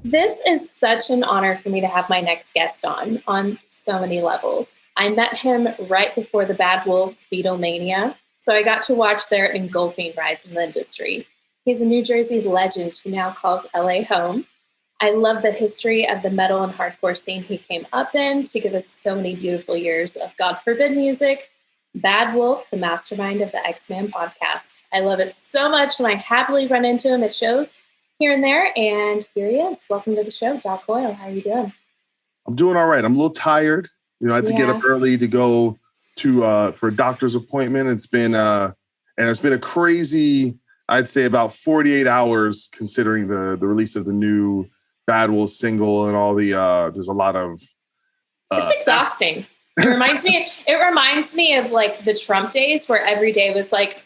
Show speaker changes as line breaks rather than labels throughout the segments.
This is such an honor for me to have my next guest on so many levels. I met him right before the Bad Wolves Beatlemania, so I got to watch their engulfing rise in the industry. He's a New Jersey legend who now calls LA home. I love the history of the metal and hardcore scene he came up in to give us so many beautiful years of God Forbid music. Bad Wolf, the mastermind of the X-Man podcast. I love it so much when I happily run into him at shows here and there, and here he is. Welcome to the show, Doc Coyle. How are you doing?
I'm doing all right. I'm a little tired. I had to get up early to go to for a doctor's appointment. It's been a crazy, I'd say about 48 hours considering the release of the new Bad Wolves single and all the there's a lot of
it's exhausting. It reminds me of like the Trump days where every day was like,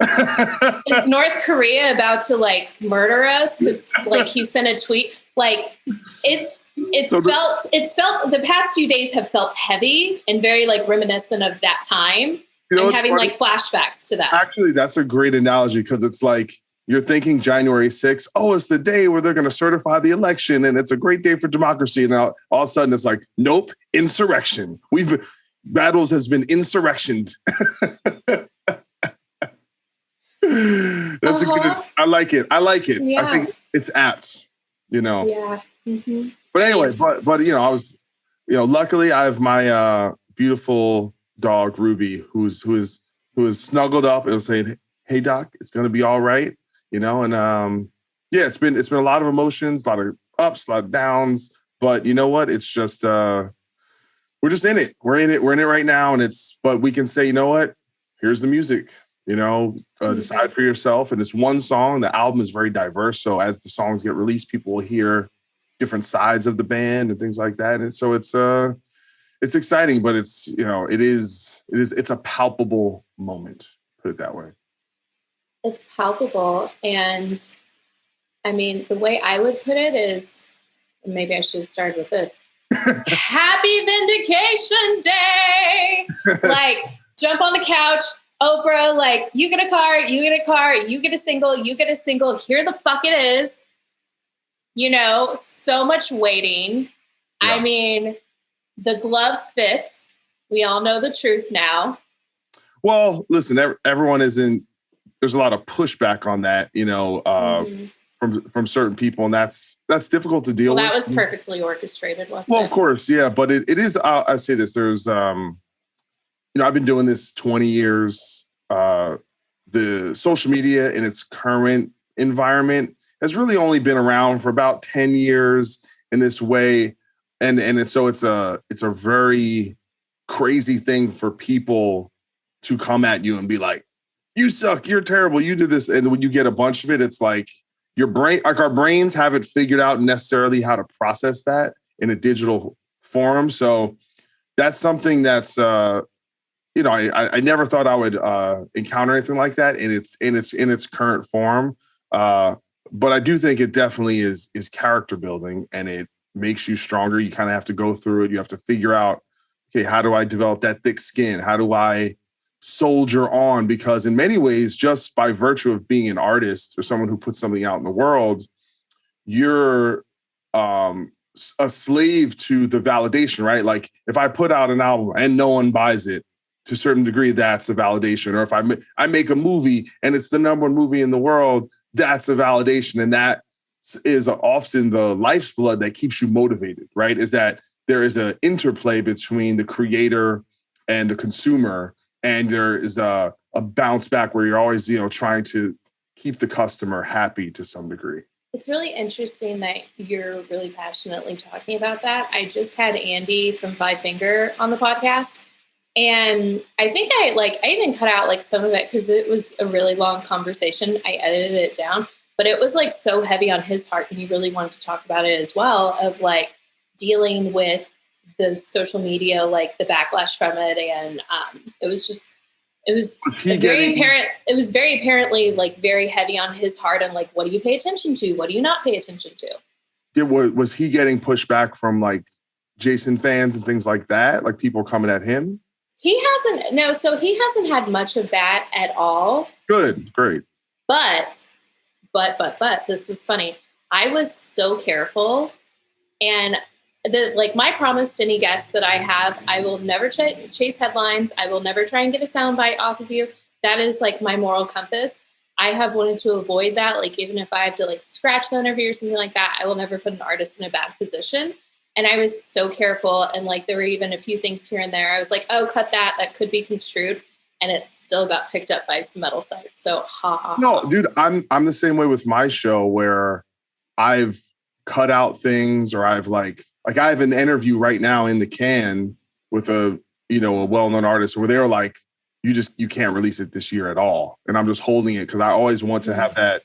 is North Korea about to like murder us? Because like he sent a tweet. Like it's felt the past few days have felt heavy and very like reminiscent of that time. And having like flashbacks to that.
Actually, that's a great analogy because it's like you're thinking January 6th. Oh, it's the day where they're going to certify the election and it's a great day for democracy. And now all of a sudden it's like, nope, insurrection. Bad Wolves has been insurrectioned. That's a good. I like it. Yeah. I think it's apt. Yeah.
Mm-hmm.
But anyway, but I was, luckily I have my beautiful dog Ruby, who is snuggled up and was saying, "Hey Doc, it's gonna be all right," and it's been a lot of emotions, a lot of ups, a lot of downs. But you know what? It's just we're just in it. We're in it right now, but we can say, you know what? Here's the music. Decide for yourself. And it's one song. The album is very diverse. So as the songs get released, people will hear different sides of the band and things like that. And so it's exciting, but it's a palpable moment, put it that way.
It's palpable. And I mean, the way I would put it is, maybe I should have started with this. Happy Vindication Day. Like, jump on the couch. Oprah, like, you get a car, you get a single, here the fuck it is. So much waiting. Yeah. I mean, the glove fits. We all know the truth now.
Well, listen, everyone there's a lot of pushback on that, from certain people, and that's difficult to deal with.
That was perfectly orchestrated, wasn't it?
Well, of course, yeah, but it is, I say this, there's, I've been doing this 20 years. The social media in its current environment has really only been around for about 10 years in this way. So it's a very crazy thing for people to come at you and be like, you suck, you're terrible, you did this. And when you get a bunch of it, it's like our brains haven't figured out necessarily how to process that in a digital form. So that's something that's, I never thought I would encounter anything like that in its current form. But I do think it definitely is character building, and it makes you stronger. You kind of have to go through it. You have to figure out, okay, how do I develop that thick skin? How do I soldier on? Because in many ways, just by virtue of being an artist or someone who puts something out in the world, you're a slave to the validation, right? Like if I put out an album and no one buys it, to a certain degree, that's a validation. Or if I make a movie and it's the number one movie in the world, that's a validation. And that is often the life's blood that keeps you motivated, right? Is that there is an interplay between the creator and the consumer. And there is a bounce back where you're always, trying to keep the customer happy to some degree.
It's really interesting that you're really passionately talking about that. I just had Andy from Five Finger on the podcast. And I think I even cut out like some of it because it was a really long conversation. I edited it down, but it was like so heavy on his heart. And he really wanted to talk about it as well, of like dealing with the social media, like the backlash from it. And it was very apparently like very heavy on his heart. And like, what do you pay attention to? What do you not pay attention to?
Was he getting pushback from like Jason fans and things like that? Like people coming at him?
He hasn't had much of that at all.
Good, great.
But this was funny. I was so careful. And my promise to any guest that I have, I will never chase headlines. I will never try and get a soundbite off of you. That is like my moral compass. I have wanted to avoid that. Like, even if I have to like scratch the interview or something like that, I will never put an artist in a bad position. And I was so careful. And like, there were even a few things here and there. I was like, oh, cut that. That could be construed. And it still got picked up by some metal sites. So
No, dude, I'm the same way with my show, where I've cut out things, or I've like I have an interview right now in the can with a well-known artist where they're like, you can't release it this year at all. And I'm just holding it because I always want to have that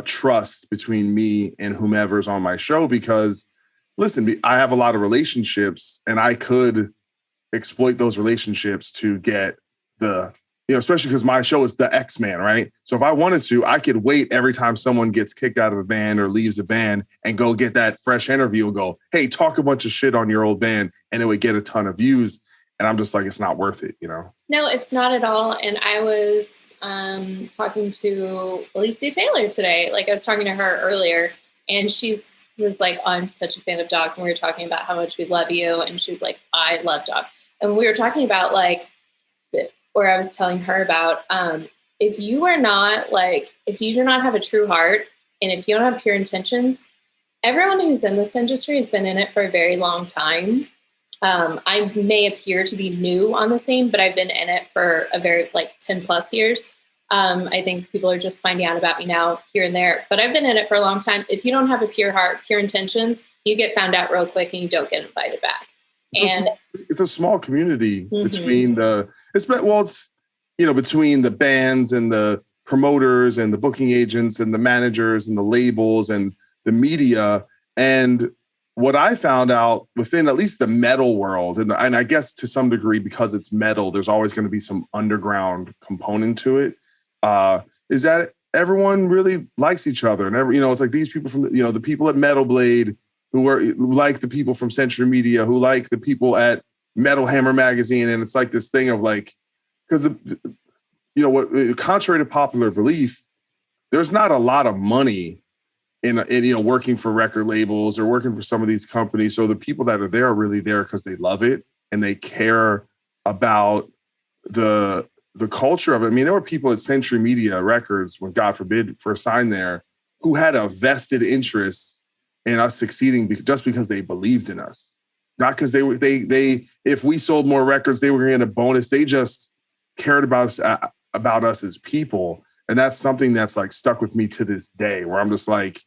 trust between me and whomever's on my show, because listen, I have a lot of relationships and I could exploit those relationships to get especially because my show is the X-Man, right? So if I wanted to, I could wait every time someone gets kicked out of a band or leaves a band and go get that fresh interview and go, hey, talk a bunch of shit on your old band, and it would get a ton of views. And I'm just like, it's not worth it,
No, it's not at all. And I was talking to Alicia Taylor today. Like, I was talking to her earlier, and was like, oh, I'm such a fan of Doc. And we were talking about how much we love you. And she was like, I love Doc. And we were talking about where I was telling her about if you do not have a true heart, and if you don't have pure intentions, everyone who's in this industry has been in it for a very long time. I may appear to be new on the scene, but I've been in it for a very 10 plus years. I think people are just finding out about me now here and there, but I've been in it for a long time. If you don't have a pure heart, pure intentions, you get found out real quick and you don't get invited back.
It's a small community between between the bands and the promoters and the booking agents and the managers and the labels and the media. And what I found out within at least the metal world, and I guess to some degree, because it's metal, there's always going to be some underground component to it, is that everyone really likes each other. And it's like these people from the people at Metal Blade who like the people from Century Media, who like the people at Metal Hammer Magazine. And it's like this thing of like, because contrary to popular belief, there's not a lot of money in working for record labels or working for some of these companies. So the people that are there are really there because they love it and they care about the culture of it. I mean, there were people at Century Media Records, when God forbid first signed there, who had a vested interest in us succeeding just because they believed in us, not because they if we sold more records, they were going to get a bonus. They just cared about us as people. And that's something that's like stuck with me to this day, where I'm just like,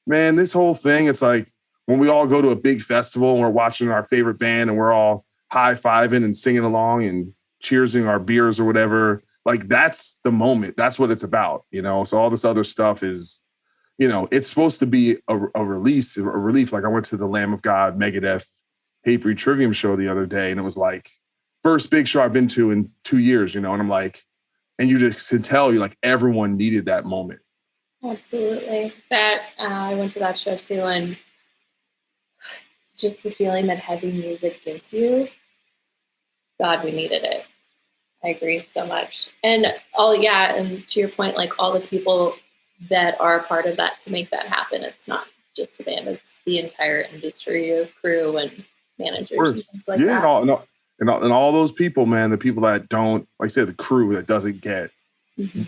man, this whole thing, it's like when we all go to a big festival and we're watching our favorite band and we're all high-fiving and singing along and cheersing our beers or whatever, like that's the moment. That's what it's about, So all this other stuff is, it's supposed to be a relief. Like I went to the Lamb of God Megadeth Hatebreed Trivium show the other day, and it was like first big show I've been to in 2 years, and I'm like, and you just can tell everyone needed that moment.
Absolutely. I went to that show too, and it's just the feeling that heavy music gives you. God, we needed it. I agree so much. And and to your point, like all the people that are a part of that to make that happen, it's not just the band, it's the entire industry of crew and managers and things like that.
And all those people, man, the people that don't, like I said, the crew that doesn't get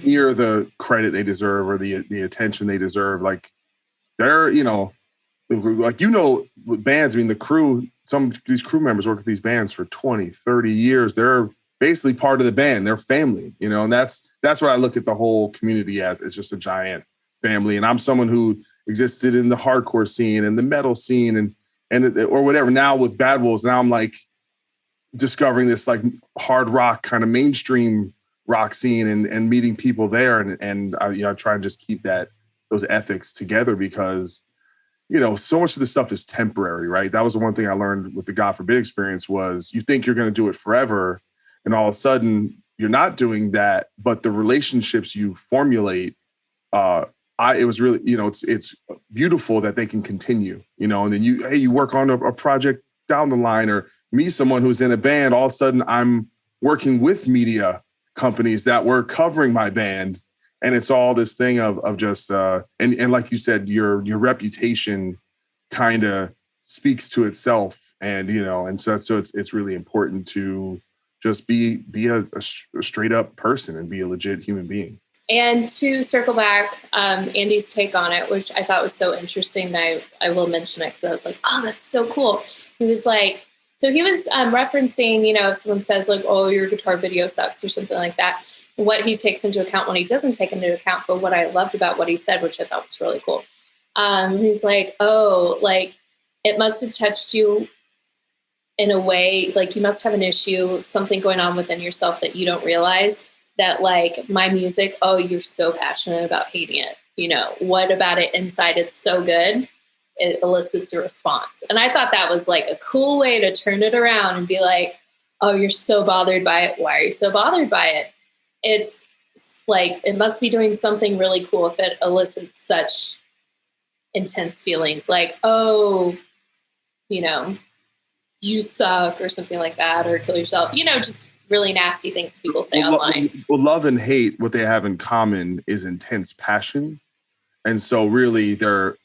near the credit they deserve or the attention they deserve. Like they're, with bands, I mean, the crew, some of these crew members work with these bands for 20, 30 years. They're basically part of the band. They're family, and that's what I look at the whole community as. It's just a giant family. And I'm someone who existed in the hardcore scene and the metal scene and or whatever. Now with Bad Wolves, now I'm like discovering this like hard rock kind of mainstream rock scene and meeting people there. And I try and just keep those ethics together because, so much of this stuff is temporary, right? That was the one thing I learned with the God forbid experience was you think you're going to do it forever. And all of a sudden you're not doing that, but the relationships you formulate, it was really, it's beautiful that they can continue, and then you work on a project down the line, or me, someone who's in a band, all of a sudden I'm working with media companies that were covering my band And it's all this thing of just and like you said, your reputation kind of speaks to itself, and and so it's really important to just be a straight up person and be a legit human being.
And to circle back, Andy's take on it, which I thought was so interesting, and I will mention it because I was like, oh, that's so cool. He was like, so he was referencing, if someone says like, oh, your guitar video sucks or something like that, what he takes into account, what he doesn't take into account. But what I loved about what he said, which I thought was really cool, he's like, oh, like it must have touched you in a way, like you must have an issue, something going on within yourself that you don't realize, that like my music, oh, you're so passionate about hating it. What about it inside? It's so good. It elicits a response. And I thought that was like a cool way to turn it around and be like, oh, you're so bothered by it. Why are you so bothered by it? It's like, it must be doing something really cool if it elicits such intense feelings like, oh, you suck or something like that, or kill yourself, just really nasty things people say online.
Well, love and hate, what they have in common is intense passion. And so really they're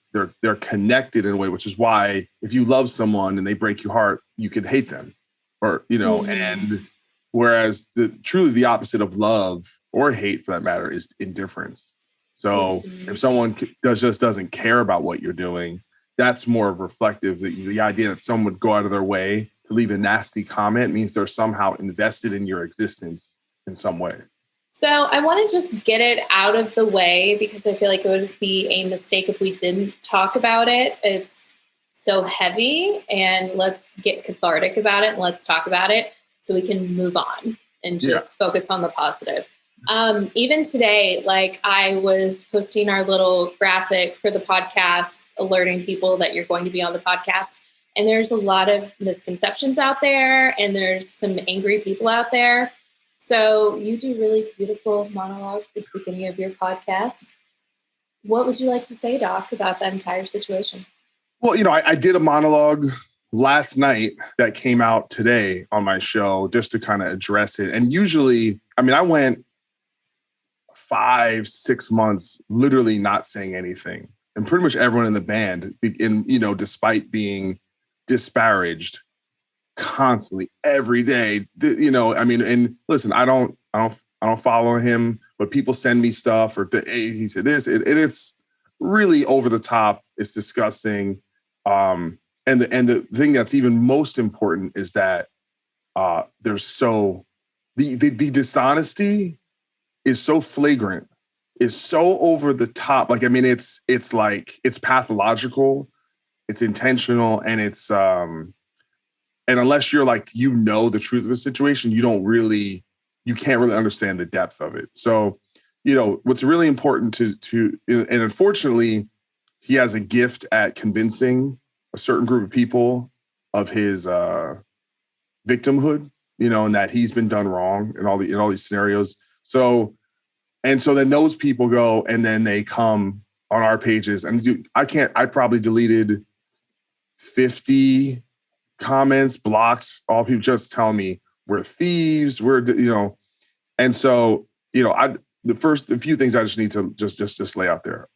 connected in a way, which is why if you love someone and they break your heart, you could hate them, or, and whereas truly the opposite of love or hate, for that matter, is indifference. So if someone just doesn't care about what you're doing, that's more of reflective. The idea that someone would go out of their way to leave a nasty comment means they're somehow invested in your existence in some way.
So I want to just get it out of the way because I feel like it would be a mistake if we didn't talk about it. It's so heavy, and let's get cathartic about it and let's talk about it so we can move on and just focus on the positive. Even today, like I was posting our little graphic for the podcast, alerting people that you're going to be on the podcast. And there's a lot of misconceptions out there, and there's some angry people out there. So you do really beautiful monologues at the beginning of your podcast. What would you like to say, Doc, about that entire situation?
Well, I did a monologue last night that came out today on my show just to kind of address it. And usually, I went 5-6 months literally not saying anything. And pretty much everyone in the band, despite being disparaged constantly every day, and listen, I don't follow him, but people send me stuff or hey, he said this, and it's really over the top. It's disgusting. And the thing that's even most important is that there's the dishonesty is so flagrant, is so over the top. Like, it's like, it's pathological, it's intentional, and it's, and unless you're like, the truth of a situation, you can't really understand the depth of it. So, what's really important to, and unfortunately, he has a gift at convincing a certain group of people of his victimhood, and that he's been done wrong in all these scenarios. So then those people go and then they come on our pages, and I probably deleted 50 comments, blocked, all people just tell me we're thieves, and so, the few things I just need to just lay out there.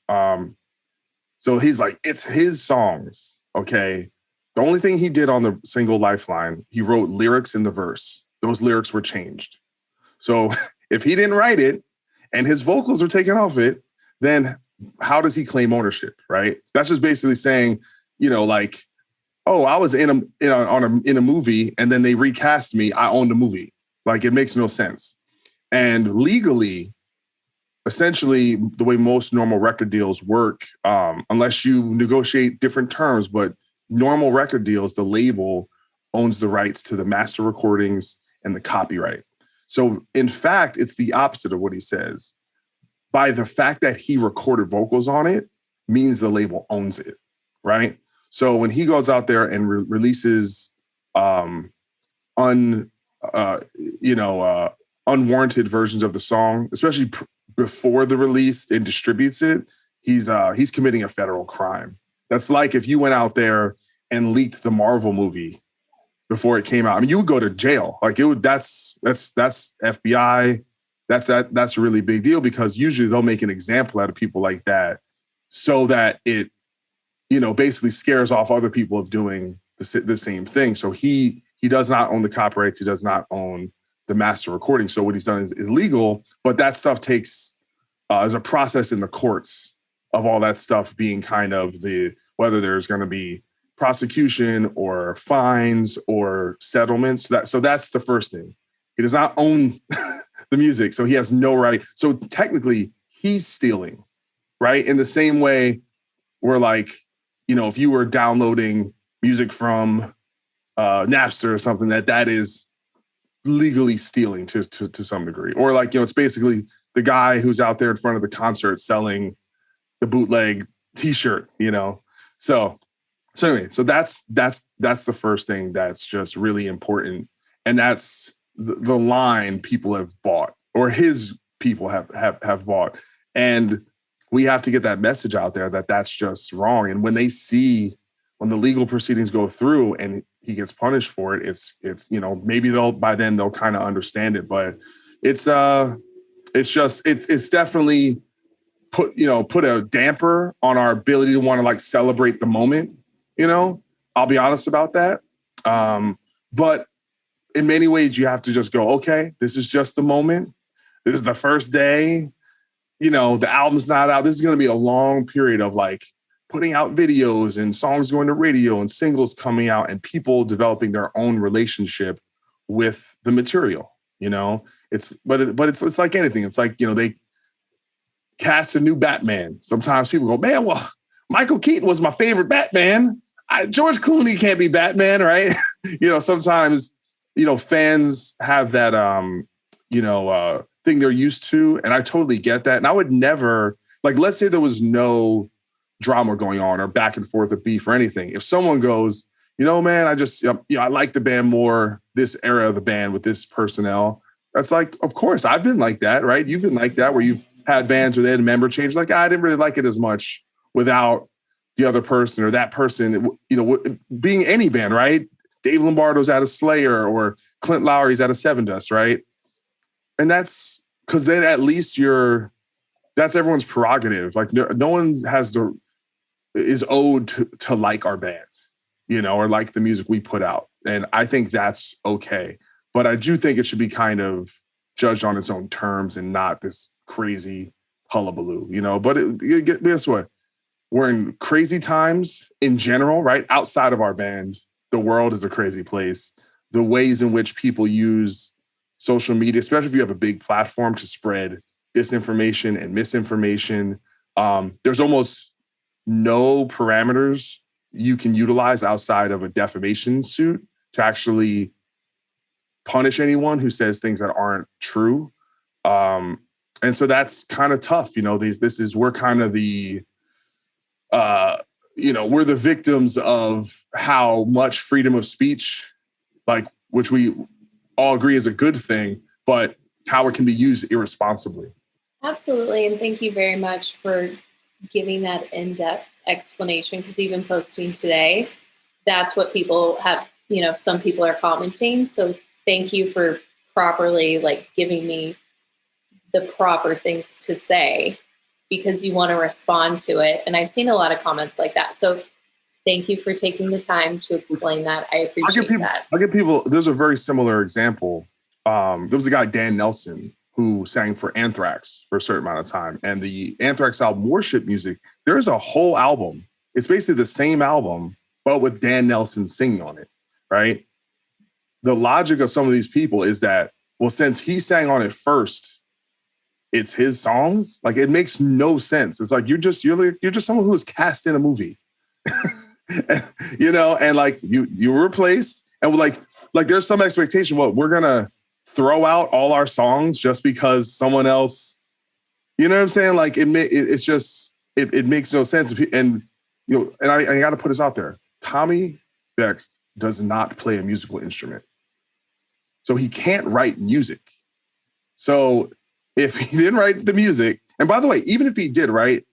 So he's like, it's his songs. Okay. The only thing he did on the single Lifeline, he wrote lyrics in the verse. Those lyrics were changed. So if he didn't write it and his vocals are taken off it, then how does he claim ownership? Right. That's just basically saying, like, oh, I was in a movie and then they recast me. I own the movie. Like, it makes no sense. And legally, essentially, the way most normal record deals work, unless you negotiate different terms, but normal record deals, the label owns the rights to the master recordings and the copyright. So in fact, it's the opposite of what he says. By the fact that he recorded vocals on it means the label owns it, right? So when he goes out there and releases unwarranted versions of the song, especially before the release and distributes it, he's committing a federal crime. That's like if you went out there and leaked the Marvel movie before it came out. You would go to jail. Like, that's FBI, that's a really big deal, because usually they'll make an example out of people like that so that it, basically scares off other people of doing the same thing. So he does not own the copyrights. He does not own the master recording. So what he's done is illegal, but that stuff takes, there's a process in the courts of all that stuff being kind of whether there's going to be prosecution or fines or settlements. So that's the first thing. He does not own the music, so he has no right. So technically he's stealing, right? In the same way where, like, if you were downloading music from Napster or something, that is legally stealing to some degree. Or, like, it's basically the guy who's out there in front of the concert selling the bootleg T-shirt, So anyway, so that's the first thing that's just really important, and that's the line people have bought, or his people have bought, and we have to get that message out there that that's just wrong. And when the legal proceedings go through and he gets punished for it, it's maybe by then they'll kind of understand it, but it's definitely put a damper on our ability to want to, like, celebrate the moment. I'll be honest about that. But in many ways, you have to just go, okay, this is just the moment. This is the first day. The album's not out. This is going to be a long period of, like, putting out videos and songs going to radio and singles coming out and people developing their own relationship with the material. It's like anything. It's like, they cast a new Batman. Sometimes people go, man, well, Michael Keaton was my favorite Batman. George Clooney can't be Batman, right? Sometimes, fans have that, thing they're used to. And I totally get that. And I would never, like, let's say there was no drama going on or back and forth of beef or anything. If someone goes, man, I like the band more, this era of the band with this personnel. That's like, of course, I've been like that, right? You've been like that, where you had bands where they had a member change. Like, I didn't really like it as much without the other person or that person, being any band, right? Dave Lombardo's out of Slayer or Clint Lowry's out of Seven Dust, right? And that's because then at least that's everyone's prerogative. Like, no one is owed to like our band, or like the music we put out. And I think that's okay. But I do think it should be kind of judged on its own terms and not this crazy hullabaloo, But guess what? We're in crazy times in general, right? Outside of our band, the world is a crazy place. The ways in which people use social media, especially if you have a big platform, to spread disinformation and misinformation. There's almost no parameters you can utilize outside of a defamation suit to actually punish anyone who says things that aren't true. And so that's kind of tough. We're kind of the, we're the victims of how much freedom of speech, like, which we all agree is a good thing, but how it can be used irresponsibly.
Absolutely. And thank you very much for giving that in-depth explanation, because even posting today, that's what people have, some people are commenting. So thank you for properly, like, giving me the proper things to say, because you want to respond to it. And I've seen a lot of comments like that. So thank you for taking the time to explain that. I appreciate that.
I'll give people, there's a very similar example. There was a guy, Dan Nelson, who sang for Anthrax for a certain amount of time. And the Anthrax album, Worship Music, there's a whole album. It's basically the same album, but with Dan Nelson singing on it, right? The logic of some of these people is that, well, since he sang on it first, it's his songs. Like, it makes no sense. It's like, you're just someone who was cast in a movie, and like you were replaced, and like there's some expectation. Well, we're gonna throw out all our songs just because someone else, you know what I'm saying? Like, it makes no sense. And I got to put this out there. Tommy Vext does not play a musical instrument, so he can't write music. So if he didn't write the music, and by the way, even if he did, right,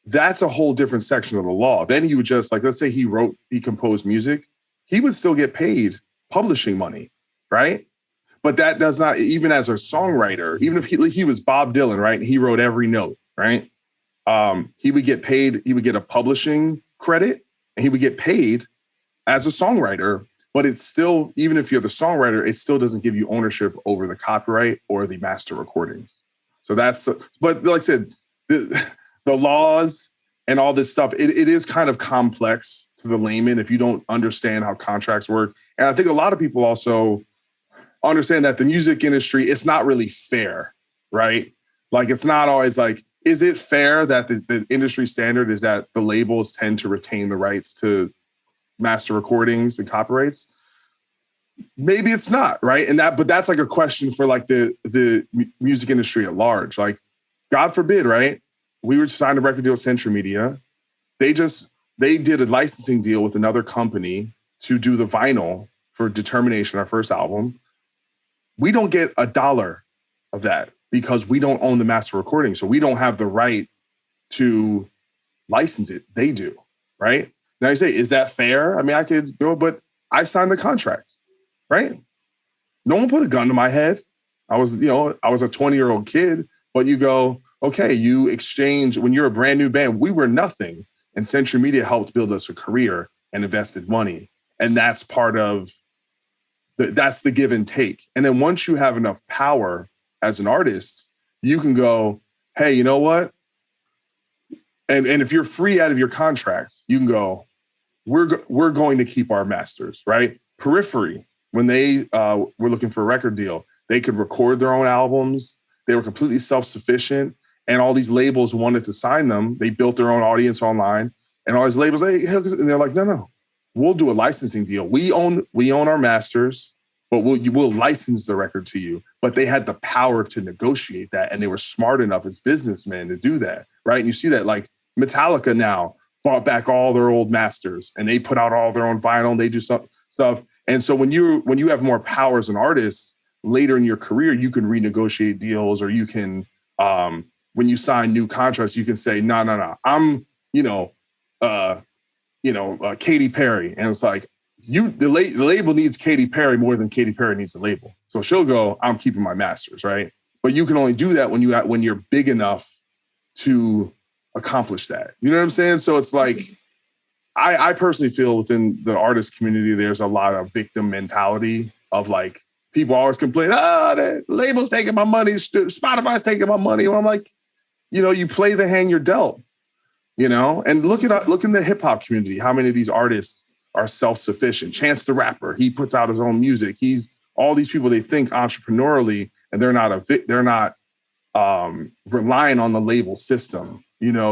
that's a whole different section of the law. Then he would just, like, let's say he composed music, he would still get paid publishing money, right? But that does not, even as a songwriter, even if he was Bob Dylan, right? He wrote every note, right? He would get paid, he would get a publishing credit, and he would get paid as a songwriter. But it's still, even if you're the songwriter, it still doesn't give you ownership over the copyright or the master recordings. So that's, but like I said, the laws and all this stuff, it is kind of complex to the layman if you don't understand how contracts work. And I think a lot of people also understand that the music industry, it's not really fair, right? Like, it's not always like, is it fair that the industry standard is that the labels tend to retain the rights to master recordings and copyrights? Maybe it's not, right? But that's like a question for like the music industry at large. Like, God forbid, right? We were signed a record deal with Century Media. They did a licensing deal with another company to do the vinyl for Determination, our first album. We don't get $1 of that because we don't own the master recording. So we don't have the right to license it. They do, right? Now you say, is that fair? I mean, I could go, but I signed the contract, right? No one put a gun to my head. I was a 20-year-old kid, but you go, okay, you exchange, when you're a brand new band, we were nothing. And Century Media helped build us a career and invested money. And that's part of that's the give and take. And then once you have enough power as an artist, you can go, hey, you know what? And if you're free out of your contract, you can go, we're going to keep our masters, right? Periphery, when they were looking for a record deal, they could record their own albums. They were completely self-sufficient. And all these labels wanted to sign them. They built their own audience online. And all these labels, and they're like, no. We'll do a licensing deal. We own our masters, but we'll license the record to you. But they had the power to negotiate that, and they were smart enough as businessmen to do that, right? And you see that, like, Metallica now bought back all their old masters, and they put out all their own vinyl. And they do some stuff, and so when you have more power as an artist later in your career, you can renegotiate deals, or you can when you sign new contracts, you can say, no, I'm Katy Perry. And it's like, the label needs Katy Perry more than Katy Perry needs the label. So she'll go, I'm keeping my masters, right? But you can only do that when you're big enough to accomplish that. You know what I'm saying? So it's like, I personally feel within the artist community, there's a lot of victim mentality of, like, people always complain, the label's taking my money, Spotify's taking my money. Well, I'm like, you play the hand you're dealt. And look in the hip hop community. How many of these artists are self-sufficient? Chance the Rapper, he puts out his own music. He's all these people, they think entrepreneurially, and they're not relying on the label system.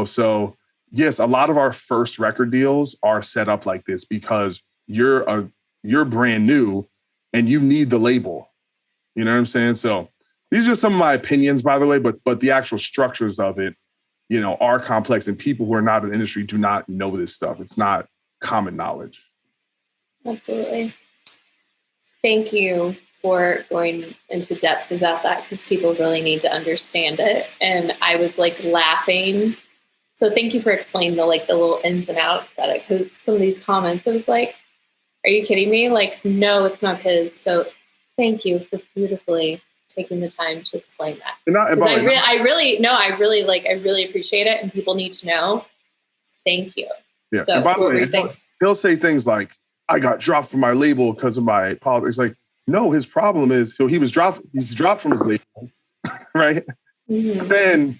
So yes, a lot of our first record deals are set up like this because you're brand new and you need the label. You know what I'm saying? So these are some of my opinions, by the way, but the actual structures of it, are complex, and people who are not in the industry do not know this stuff. It's not common knowledge.
Absolutely. Thank you for going into depth about that, because people really need to understand it. And I was like laughing. So thank you for explaining the little ins and outs of it, because some of these comments, it was like, are you kidding me? Like, no, it's not his. So thank you for beautifully taking the time to explain that. I really appreciate it, and people need to know. Thank you.
Yeah.
So
and by the way, he'll say things like, I got dropped from my label because of my politics. Like, no, his problem is he's dropped from his label, right? Mm-hmm. Then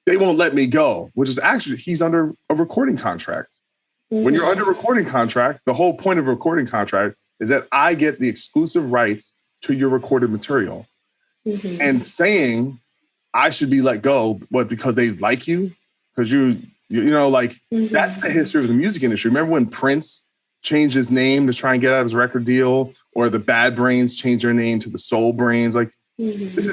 they won't let me go, which is actually, he's under a recording contract. Mm-hmm. When you're under a recording contract, the whole point of a recording contract is that I get the exclusive rights to your recorded material. Mm-hmm. And saying I should be let go, because they like you? Because mm-hmm. That's the history of the music industry. Remember when Prince changed his name to try and get out of his record deal, or the Bad Brains changed their name to the Soul Brains? Like,
mm-hmm.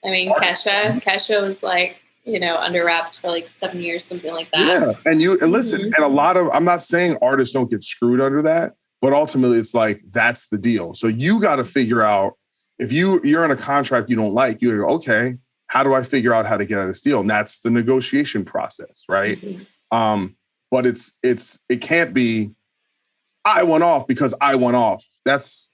Kesha was like, under wraps for like 7 years, something like that. Yeah,
and listen, mm-hmm. and a lot of, I'm not saying artists don't get screwed under that, but ultimately it's like, that's the deal. So you got to figure out, if you're in a contract you don't like, you go, okay, how do I figure out how to get out of this deal? And that's the negotiation process, right? Mm-hmm. But it can't be, I went off because I went off. That's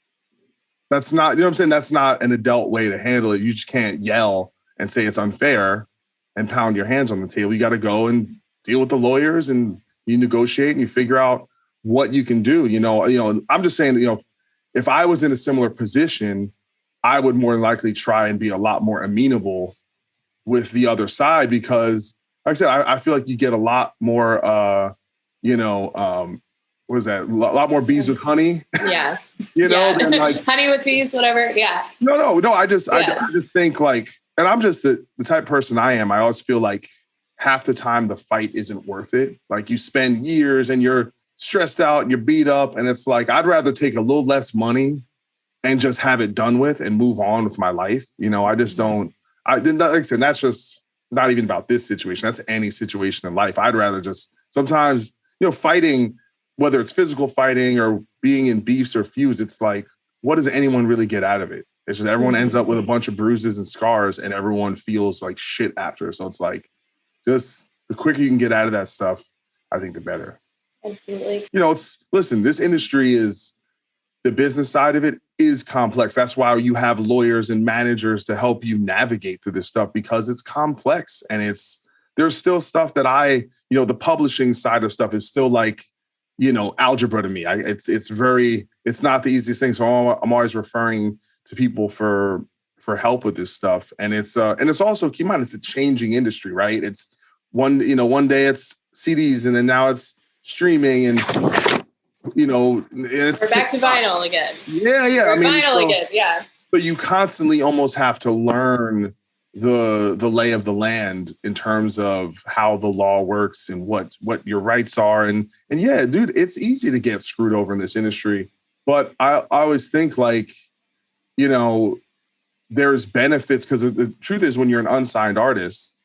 That's not, you know what I'm saying? That's not an adult way to handle it. You just can't yell and say it's unfair and pound your hands on the table. You got to go and deal with the lawyers, and you negotiate and you figure out what you can do. I'm just saying that, if I was in a similar position, I would more likely try and be a lot more amenable with the other side, because like I said, I feel like you get a lot more, what is that? A lot more bees with honey.
Yeah.
Than like
honey with bees, whatever. Yeah.
No. I just think like, and I'm just the type of person I am. I always feel like half the time the fight isn't worth it. Like you spend years and you're stressed out and you're beat up, and it's like, I'd rather take a little less money and just have it done with and move on with my life. I just don't, like I said, that's just not even about this situation. That's any situation in life. I'd rather just sometimes, fighting, whether it's physical fighting or being in beefs or feuds, it's like, what does anyone really get out of it? It's just everyone ends up with a bunch of bruises and scars, and everyone feels like shit after. So it's like, just the quicker you can get out of that stuff, I think the better.
Absolutely.
Listen, this industry is, the business side of it is complex. That's why you have lawyers and managers to help you navigate through this stuff, because it's complex, and there's still stuff that the publishing side of stuff is still like, algebra to me. It's not the easiest thing. So I'm always referring to people for help with this stuff. And it's also, keep in mind, it's a changing industry, right? It's one day it's CDs, and then now it's streaming, and it's
we're back to vinyl again.
Yeah.
Vinyl again. Yeah.
But you constantly almost have to learn the lay of the land in terms of how the law works and what your rights are. And yeah, dude, it's easy to get screwed over in this industry. But I always think like, there's benefits, because the truth is, when you're an unsigned artist,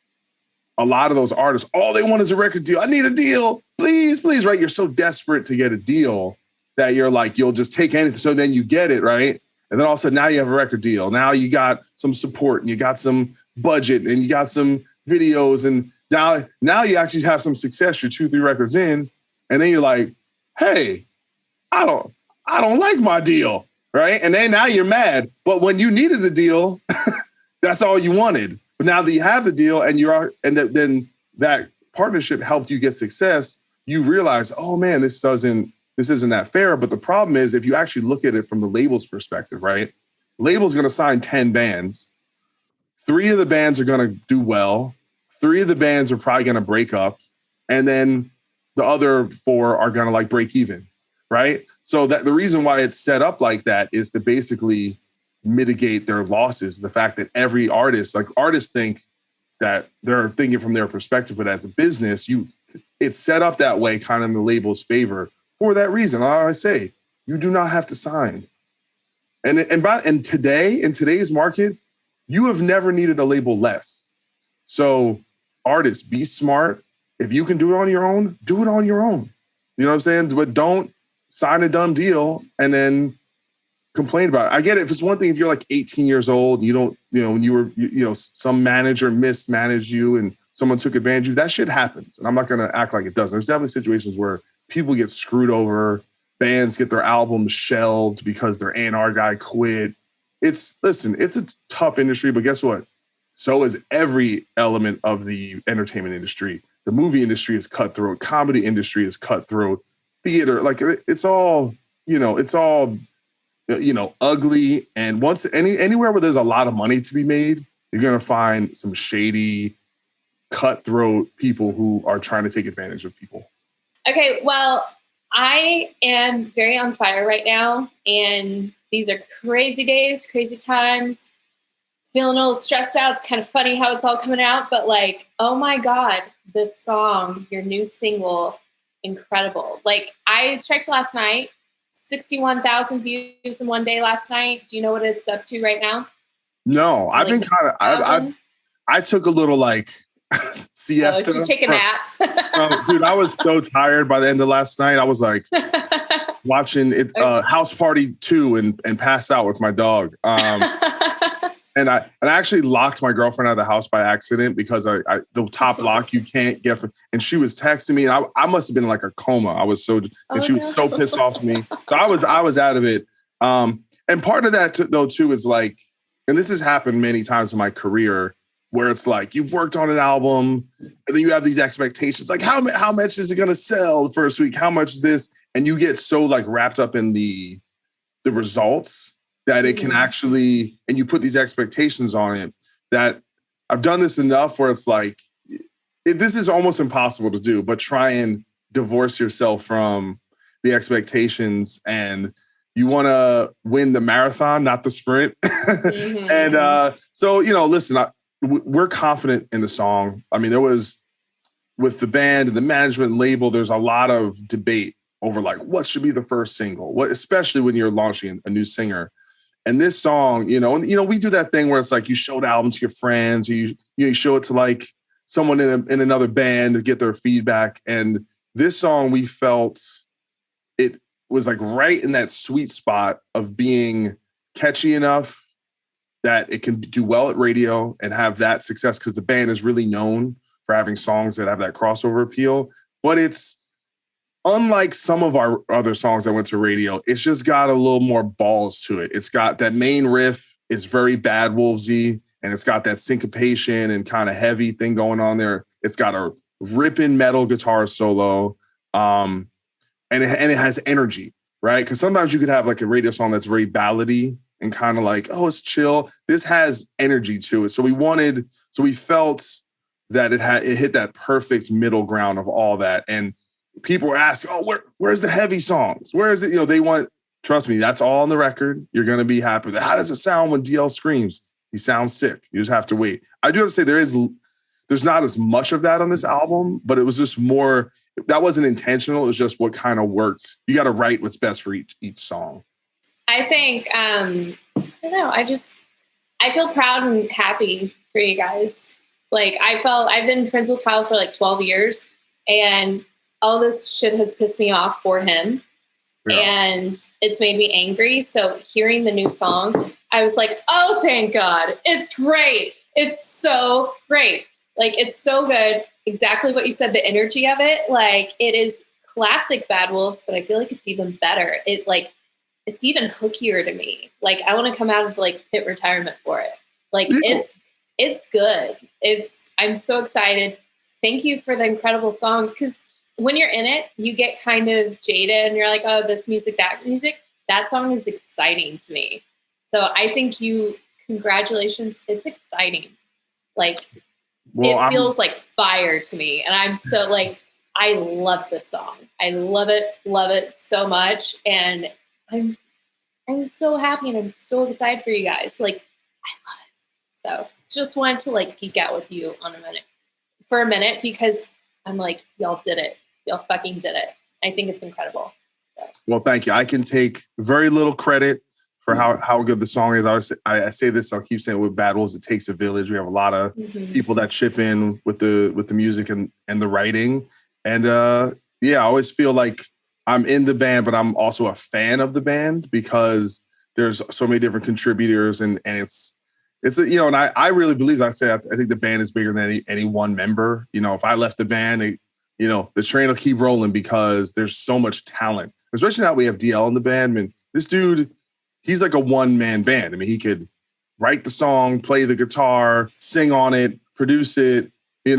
a lot of those artists, all they want is a record deal. I need a deal. Please, please, right? You're so desperate to get a deal that you're like, you'll just take anything. So then you get it, right? And then all of a sudden, now you have a record deal. Now you got some support, and you got some budget, and you got some videos. And now you actually have some success. You're 2-3 records in. And then you're like, hey, I don't like my deal, right? And then now you're mad. But when you needed the deal, that's all you wanted. But now that you have the deal, and then that partnership helped you get success, you realize, oh man, this isn't that fair. But the problem is, if you actually look at it from the label's perspective, right? Label's going to sign 10 bands. 3 of the bands are going to do well. 3 of the bands are probably going to break up. And then the other 4 are going to like break even, right? So that the reason why it's set up like that is to basically mitigate their losses. The fact that every artists think that they're thinking from their perspective, but as a business, it's set up that way, kind of in the label's favor for that reason. I say, you do not have to sign. And in today's market, you have never needed a label less. So artists, be smart. If you can do it on your own, do it on your own. You know what I'm saying? But don't sign a dumb deal and then complain about it. I get it. If it's one thing, if you're like 18 years old, and you don't, when you were, some manager mismanaged you and someone took advantage of you, that shit happens. And I'm not going to act like it doesn't. There's definitely situations where people get screwed over, bands get their albums shelved because their A&R guy quit. It's a tough industry, but guess what? So is every element of the entertainment industry. The movie industry is cutthroat. Comedy industry is cutthroat. Theater, like it's all ugly. And once anywhere where there's a lot of money to be made, you're going to find some shady, cutthroat people who are trying to take advantage of people.
Okay, well, I am very on fire right now, and these are crazy days, crazy times. Feeling a little stressed out. It's kind of funny how it's all coming out, but like, oh my God, this song, your new single, incredible. Like, I checked last night, 61,000 views in one day last night. Do you know what it's up to right now?
No, I've been kind of, I took a little like siesta.
Did you take a nap?
Dude, I was so tired by the end of last night. I was like watching it, House Party 2 and pass out with my dog. And I actually locked my girlfriend out of the house by accident because the top lock you can't get. And she was texting me, and I must have been in like a coma. I was so, and she was so pissed off at me. So I was out of it. And part of that though too is like, and this has happened many times in my career, where it's like you've worked on an album and then you have these expectations, like how much is it going to sell the first week? How much is this? And you get so like wrapped up in the results that it can actually, and you put these expectations on it, that I've done this enough where it's like, this is almost impossible to do, but try and divorce yourself from the expectations, and you want to win the marathon, not the sprint. And so, listen, we're confident in the song. I mean, there was, with the band and the management and label, there's a lot of debate over like what should be the first single, especially when you're launching a new singer. And this song, we do that thing where it's like you show the album to your friends, or you show it to like someone in another band to get their feedback. And this song, we felt it was like right in that sweet spot of being catchy enough that it can do well at radio and have that success, because the band is really known for having songs that have that crossover appeal. But it's unlike some of our other songs that went to radio. It's just got a little more balls to it. It's got that main riff is very Bad Wolvesy, and it's got that syncopation and kind of heavy thing going on there. It's got a ripping metal guitar solo, and it has energy, right? Because sometimes you could have like a radio song that's very ballady and kind of like, oh, it's chill. This has energy to it. So we felt that it hit that perfect middle ground of all that. And people were asking, oh, where's the heavy songs? Where is it? They want, trust me, that's all on the record. You're going to be happy with it. How does it sound when DL screams? He sounds sick. You just have to wait. I do have to say there's not as much of that on this album, but it was just more, that wasn't intentional. It was just what kind of worked. You got to write what's best for each song.
I think, I don't know. I feel proud and happy for you guys. Like I've been friends with Kyle for like 12 years, and all this shit has pissed me off for him. Yeah. And it's made me angry. So hearing the new song, I was like, oh, thank God. It's great. It's so great. Like, it's so good. Exactly what you said, the energy of it. Like, it is classic Bad Wolves, but I feel like it's even better. It's even hookier to me. Like, I want to come out of like pit retirement for it. Like, it's good. I'm so excited. Thank you for the incredible song. Because when you're in it, you get kind of jaded and you're like, oh, this music, that music. That song is exciting to me. So I think congratulations. It's exciting. Like, it feels like fire to me. And I'm so like, I love this song. I love it so much. And I'm so happy and I'm so excited for you guys. Like, I love it. So just wanted to like geek out with you for a minute, because I'm like, y'all did it. Y'all fucking did it. I think it's incredible. So.
Well, thank you. I can take very little credit for how good the song is. I say this, I'll keep saying it with Bad Wolves, it takes a village. We have a lot of people that chip in with the music and the writing. And I always feel like I'm in the band, but I'm also a fan of the band, because there's so many different contributors, and it's and I really believe, I think the band is bigger than any one member. If I left the band, the train will keep rolling, because there's so much talent, especially now we have DL in the band. I mean, this dude, he's like a one-man band. I mean, he could write the song, play the guitar, sing on it, produce it. He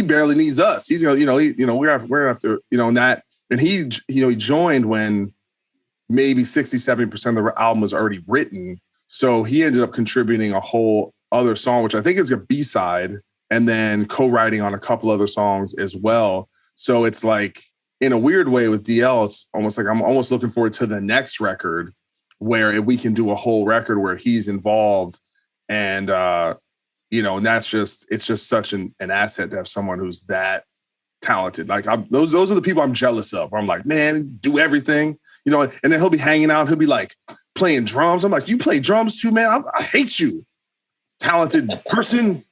barely needs us. He's we're gonna have to, that. And he joined when maybe 60-70% of the album was already written. So he ended up contributing a whole other song, which I think is a B-side, and then co-writing on a couple other songs as well. So it's like, in a weird way with DL, it's almost like I'm almost looking forward to the next record, where we can do a whole record where he's involved. And, and it's just such an asset to have someone who's that talented. Like, those are the people I'm jealous of. I'm like, man, do everything, and then he'll be hanging out. He'll be like playing drums. I'm like, you play drums too, man? I hate you. Talented person.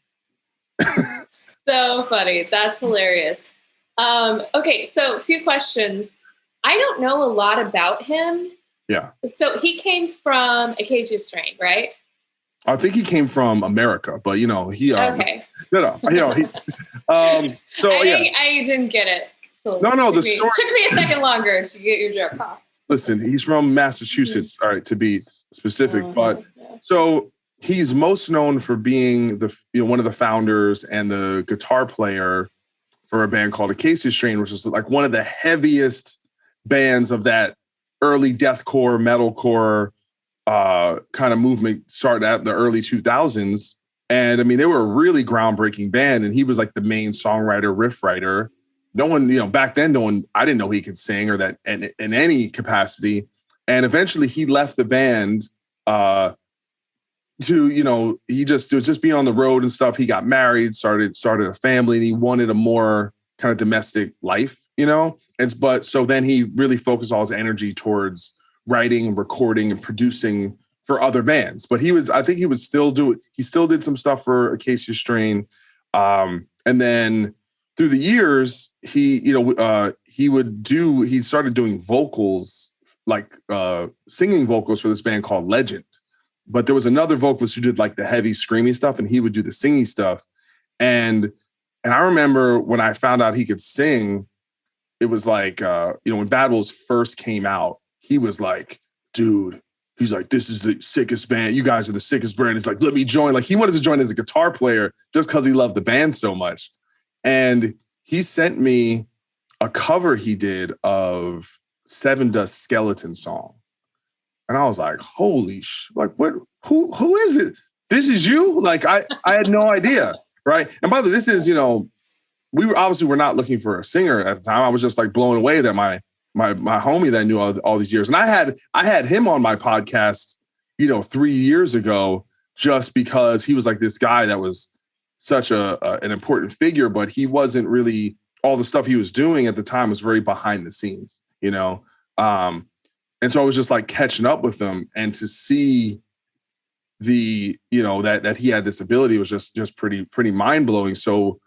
So funny. That's hilarious. Okay, so a few questions. I don't know a lot about him.
Yeah. So
he came from Acacia Strain, right?
I think he came from America, but he.
Okay.
No. So
I didn't get it.
No. The story
took me a second longer to get your joke off.
listen, he's from Massachusetts, all right, to be specific. But so he's most known for being one of the founders and the guitar player for a band called Acacia Strain, which is like one of the heaviest bands of that early deathcore, metalcore kind of movement started at the early 2000s. And I mean, they were a really groundbreaking band, and he was like the main songwriter, riff writer. No one, back then, I didn't know he could sing or that in any capacity. And eventually he left the band to, he just being on the road and stuff. He got married, started a family, and he wanted a more kind of domestic life, so then he really focused all his energy towards writing, recording, and producing for other bands. But he still did some stuff for Acacia Strain. And then through the years, he started doing vocals, like singing vocals for this band called Legend. But there was another vocalist who did like the heavy screamy stuff, and he would do the singing stuff. And I remember when I found out he could sing, it was like, when Bad Wolves first came out, he was like, dude, he's like, this is the sickest band. You guys are the sickest band. He's like, let me join. Like, he wanted to join as a guitar player just because he loved the band so much. And he sent me a cover he did of Seven Dust Skeleton song. And I was like, holy like, what, who is it? This is you? Like, I had no idea. Right. And by the way, this is, we're not looking for a singer at the time. I was just like blown away that my homie that I knew all these years. And I had him on my podcast, 3 years ago, just because he was like this guy that was such an important figure, but he wasn't really, all the stuff he was doing at the time was very behind the scenes, and so I was just like catching up with him, and to see that he had this ability was just pretty mind-blowing. So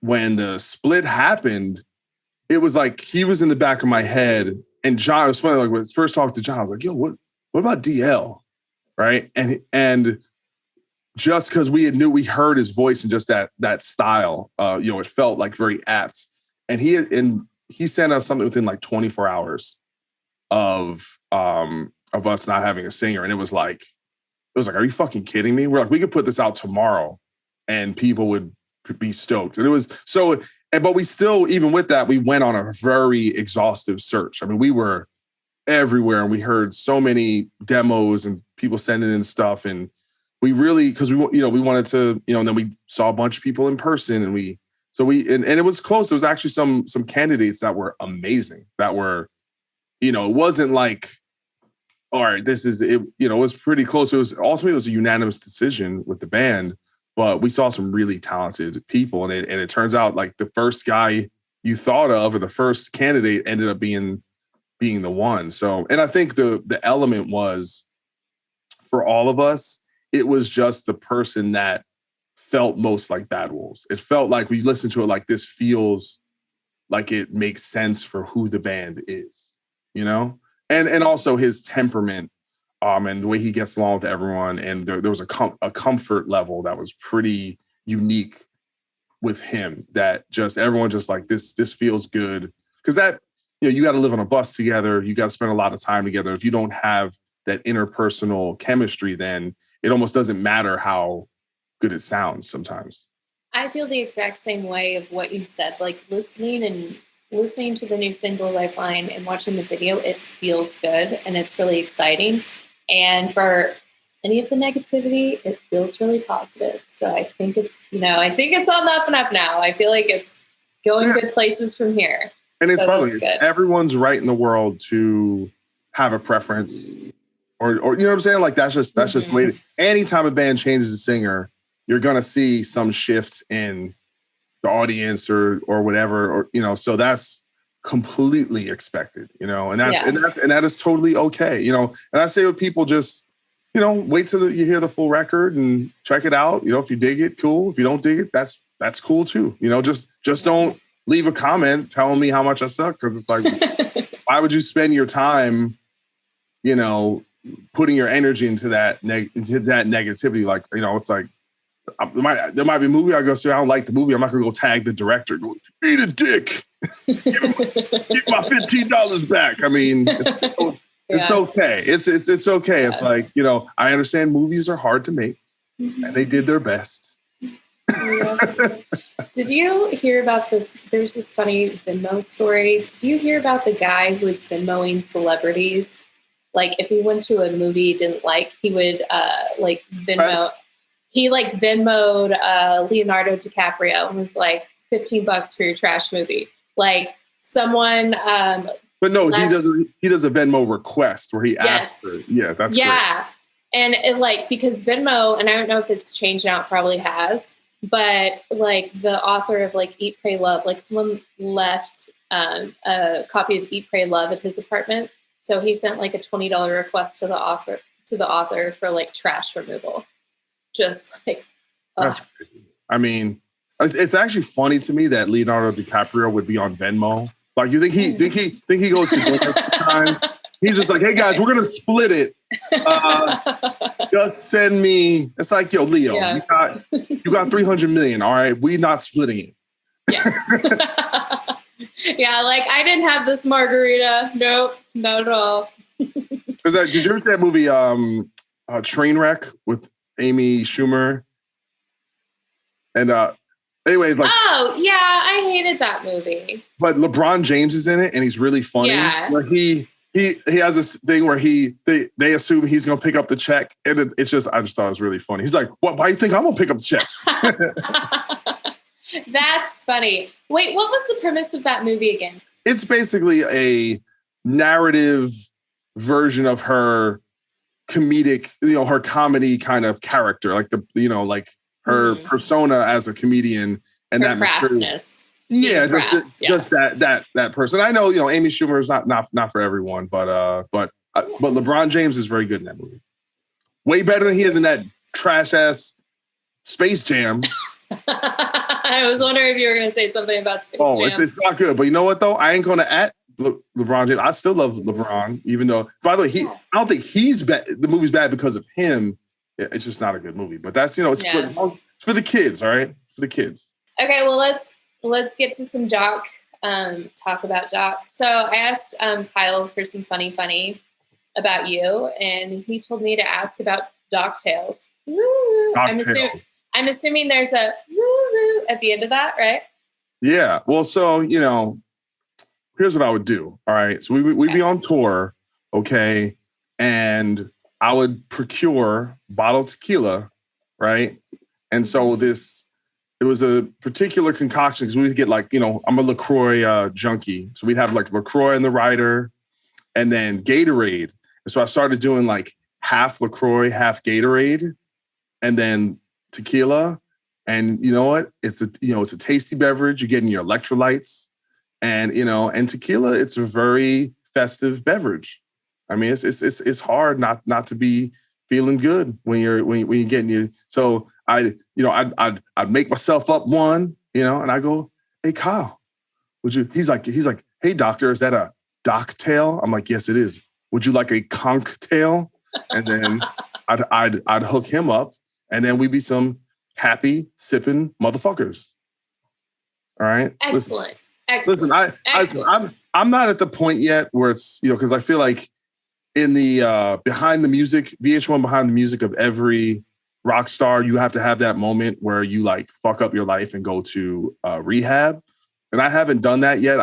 when the split happened, it was like he was in the back of my head. And John, it was funny, like when I first talked to John, I was like, yo, what about DL? Right. And just because we heard his voice and just that style, it felt like very apt. And he sent us something within like 24 hours of us not having a singer. And it was like, are you fucking kidding me? We're like, we could put this out tomorrow and people would be stoked. And it was so, but we still, even with that, we went on a very exhaustive search. I mean, we were everywhere and we heard so many demos and people sending in stuff. And we really, because we wanted to, and then we saw a bunch of people in person, and it was close. There was actually some candidates that were amazing, that were, it wasn't like, all right, this is it, it was pretty close. It was a unanimous decision with the band, but we saw some really talented people, and it turns out like the first guy you thought of, or the first candidate, ended up being the one. So, and I think the element was, for all of us, it was just the person that felt most like Bad Wolves. It felt like we listened to it like, this feels like it makes sense for who the band is, and also his temperament, and the way he gets along with everyone. And there was a comfort level that was pretty unique with him, that just everyone just like, this feels good. Because that, you got to live on a bus together. You got to spend a lot of time together. If you don't have that interpersonal chemistry, then it almost doesn't matter how good it sounds sometimes.
I feel the exact same way of what you said, like listening to the new single Lifeline and watching the video, it feels good and it's really exciting. And for any of the negativity, it feels really positive. So I think it's on the up and up now. I feel like it's going good places from here.
And it's probably everyone's right in the world to have a preference, or you know what I'm saying? Like that's just the way. Anytime a band changes a singer, you're gonna see some shift in the audience or whatever, or so that's completely expected, and that is totally okay, and I say with people, just wait till you hear the full record and check it out. If you dig it, cool. If you don't dig it, that's cool too. Just don't leave a comment telling me how much I suck, because it's like, why would you spend your time, putting your energy into that negativity? Like, it's like, there might be a movie I go see, I don't like the movie, I'm not gonna go tag the director, go, eat a dick, give my $15 back. I mean, It's okay. It's okay. Yeah. It's like, I understand movies are hard to make, and they did their best.
Yeah. Did you hear about this? There's this funny Venmo story. Did you hear about the guy who was Venmoing celebrities? Like, if he went to a movie he didn't like, he would Venmo. He Venmoed Leonardo DiCaprio and was like, $15 for your trash movie. Like, someone.
But no, he does a Venmo request where he asks for. Yeah, that's great.
And it because Venmo, and I don't know if it's changed now, it probably has. But the author of Eat, Pray, Love, someone left a copy of Eat, Pray, Love at his apartment. So he sent a $20 request to the author for trash removal. Just
that's crazy. I mean, it's actually funny to me that Leonardo DiCaprio would be on Venmo. You think he goes to dinner time? He's just like, hey guys, we're gonna split it. Just send me. It's like, yo, Leo, you got 300 million. All right, we not splitting it.
Yeah. Yeah, I didn't have this margarita. Nope, not at all.
Did you ever see that movie, Trainwreck with Amy Schumer? And anyway,
oh yeah, I hated that movie.
But LeBron James is in it, and he's really funny.
Yeah.
Where he has this thing where they assume he's gonna pick up the check, and I just thought it was really funny. He's like, "What? Why do you think I'm gonna pick up the check?"
That's funny. Wait, what was the premise of that movie again?
It's basically a narrative version of her comedic, her comedy kind of character, her persona as a comedian, and
her crassness.
Yeah, just that person. I know, Amy Schumer is not for everyone, but LeBron James is very good in that movie. Way better than he is in that trash ass Space Jam.
I was wondering if you were going to say something about Space Jam.
It's not good. But you know what, though? I ain't going to at LeBron James. I still love LeBron, even though, by the way, I don't think he's bad. The movie's bad because of him. It's just not a good movie. But that's, it's for the kids, all right? For the kids.
Okay, well, let's get to some Doc, talk about Doc. So I asked Kyle for some funny about you, and he told me to ask about Doc Tales. I'm assuming there's a woo at the end of that, right?
Yeah. Well, so, here's what I would do. All right. So we'd be on tour, okay? And I would procure bottled tequila, right? And so it was a particular concoction because we'd get I'm a LaCroix junkie. So we'd have LaCroix in the rider and then Gatorade. And so I started doing half LaCroix, half Gatorade, and then tequila. And you know what? It's a tasty beverage. You're getting your electrolytes, and tequila. It's a very festive beverage. I mean, it's hard not to be feeling good when you're getting your. So I'd make myself up one, and I go, hey Kyle, would you? He's like, hey doctor, is that a docktail? I'm like, yes, it is. Would you like a conktail? And then I'd hook him up, and then we'd be some happy sipping motherfuckers. All right.
Excellent.
Listen, I'm not at the point yet where it's, because I feel like in the behind the music, VH1 behind the music of every rock star, you have to have that moment where you fuck up your life and go to rehab. And I haven't done that yet.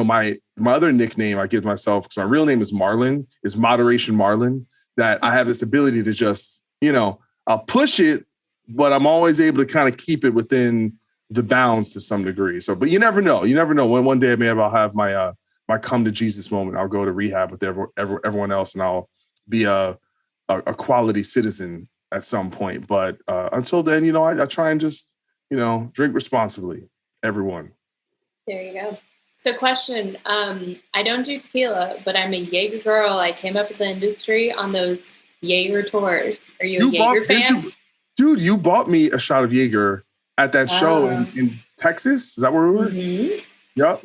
My other nickname I give myself, because my real name is Marlon, is Moderation Marlon, that I have this ability to just, I'll push it, but I'm always able to kind of keep it within the bounds to some degree. So, but you never know. You never know. When one day maybe I'll have my come to Jesus moment. I'll go to rehab with everyone else, and I'll be a quality citizen at some point. But until then, I try and just drink responsibly. Everyone.
There you go. So, question: I don't do tequila, but I'm a Jaeger girl. I came up with the industry on those Jaeger tours. Are you a Jaeger fan?
Dude, you bought me a shot of Jaeger at that show in Texas. Is that where we were? Mm-hmm. Yep.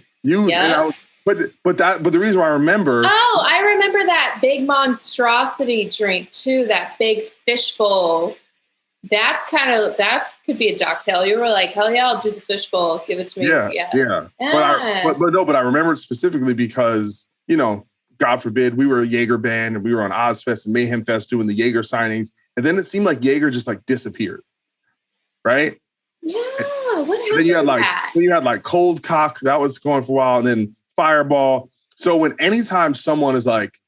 But the reason why I remember.
Oh, I remember that big monstrosity drink too. That big fishbowl. That could be a docktail. You were like, hell yeah, I'll do the fishbowl. Give it to me.
Yeah. But I remember it specifically because God forbid, we were a Jaeger band and we were on Ozfest and Mayhem Fest doing the Jaeger signings. And then it seemed like Jaeger just like disappeared. Right?
Yeah. What happened
then you had
to
like,
that?
then you had like Cold Cock. That was going for a while. And then Fireball. So when anytime someone is like,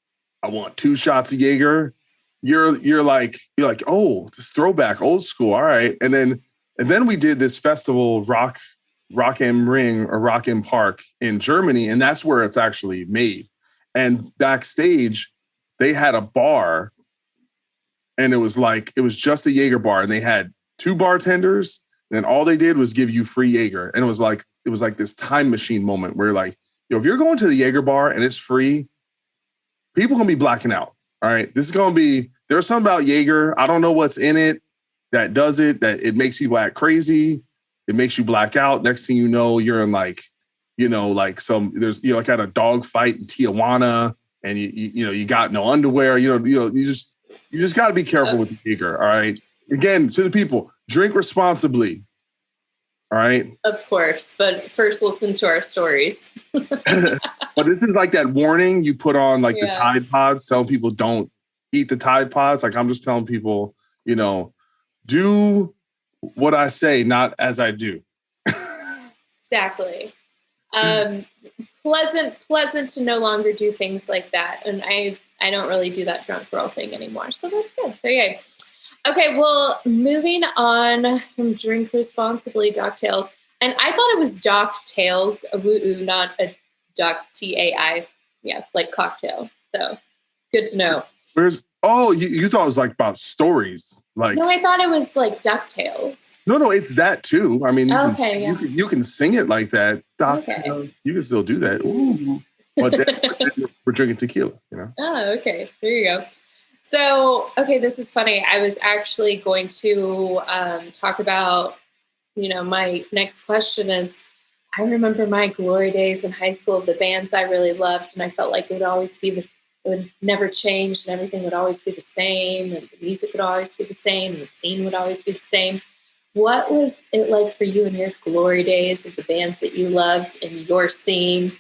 I want 2 shots of Jaeger, you're like, oh, this throwback, old school. All right. And then we did this festival, Rock am Ring or Rock im Park in Germany. And that's where it's actually made. And backstage, they had a bar and it was just a Jaeger bar. And they had 2 bartenders. And all they did was give you free Jaeger. And it was like this time machine moment where like, if you're going to the Jaeger bar and it's free, people gonna be blacking out. All right. This is gonna be, there's something about Jaeger. I don't know what's in it that does it, that it makes people act crazy. It makes you black out. Next thing you know, you're in like, like at a dog fight in Tijuana and you got no underwear. You just got to be careful with the Jaeger. All right. Again, to the people, drink responsibly. All right.
Of course. But first listen to our stories.
But this is like that warning you put on like the Tide Pods, telling people don't eat the Tide Pods. Like I'm just telling people, do what I say, not as I do.
Exactly. Pleasant to no longer do things like that. And I don't really do that drunk girl thing anymore. So that's good. So yeah. Okay, well, moving on from drink responsibly, Doc Tales. And I thought it was Doc Tales, a woo-oo, not a Doc T-A-I. Yeah, like cocktail. So good to know.
You thought it was like about stories. Like
no, I thought it was like DuckTales.
No, it's that too. I mean, you can sing it like that.
Okay.
You can still do that. Ooh. But we're drinking tequila,
Oh, okay. There you go. So, okay, this is funny. I was actually going to talk about, my next question is, I remember my glory days in high school of the bands I really loved, and I felt like it would always be it would never change, and everything would always be the same, and the music would always be the same, and the scene would always be the same. What was it like for you in your glory days of the bands that you loved in your scene?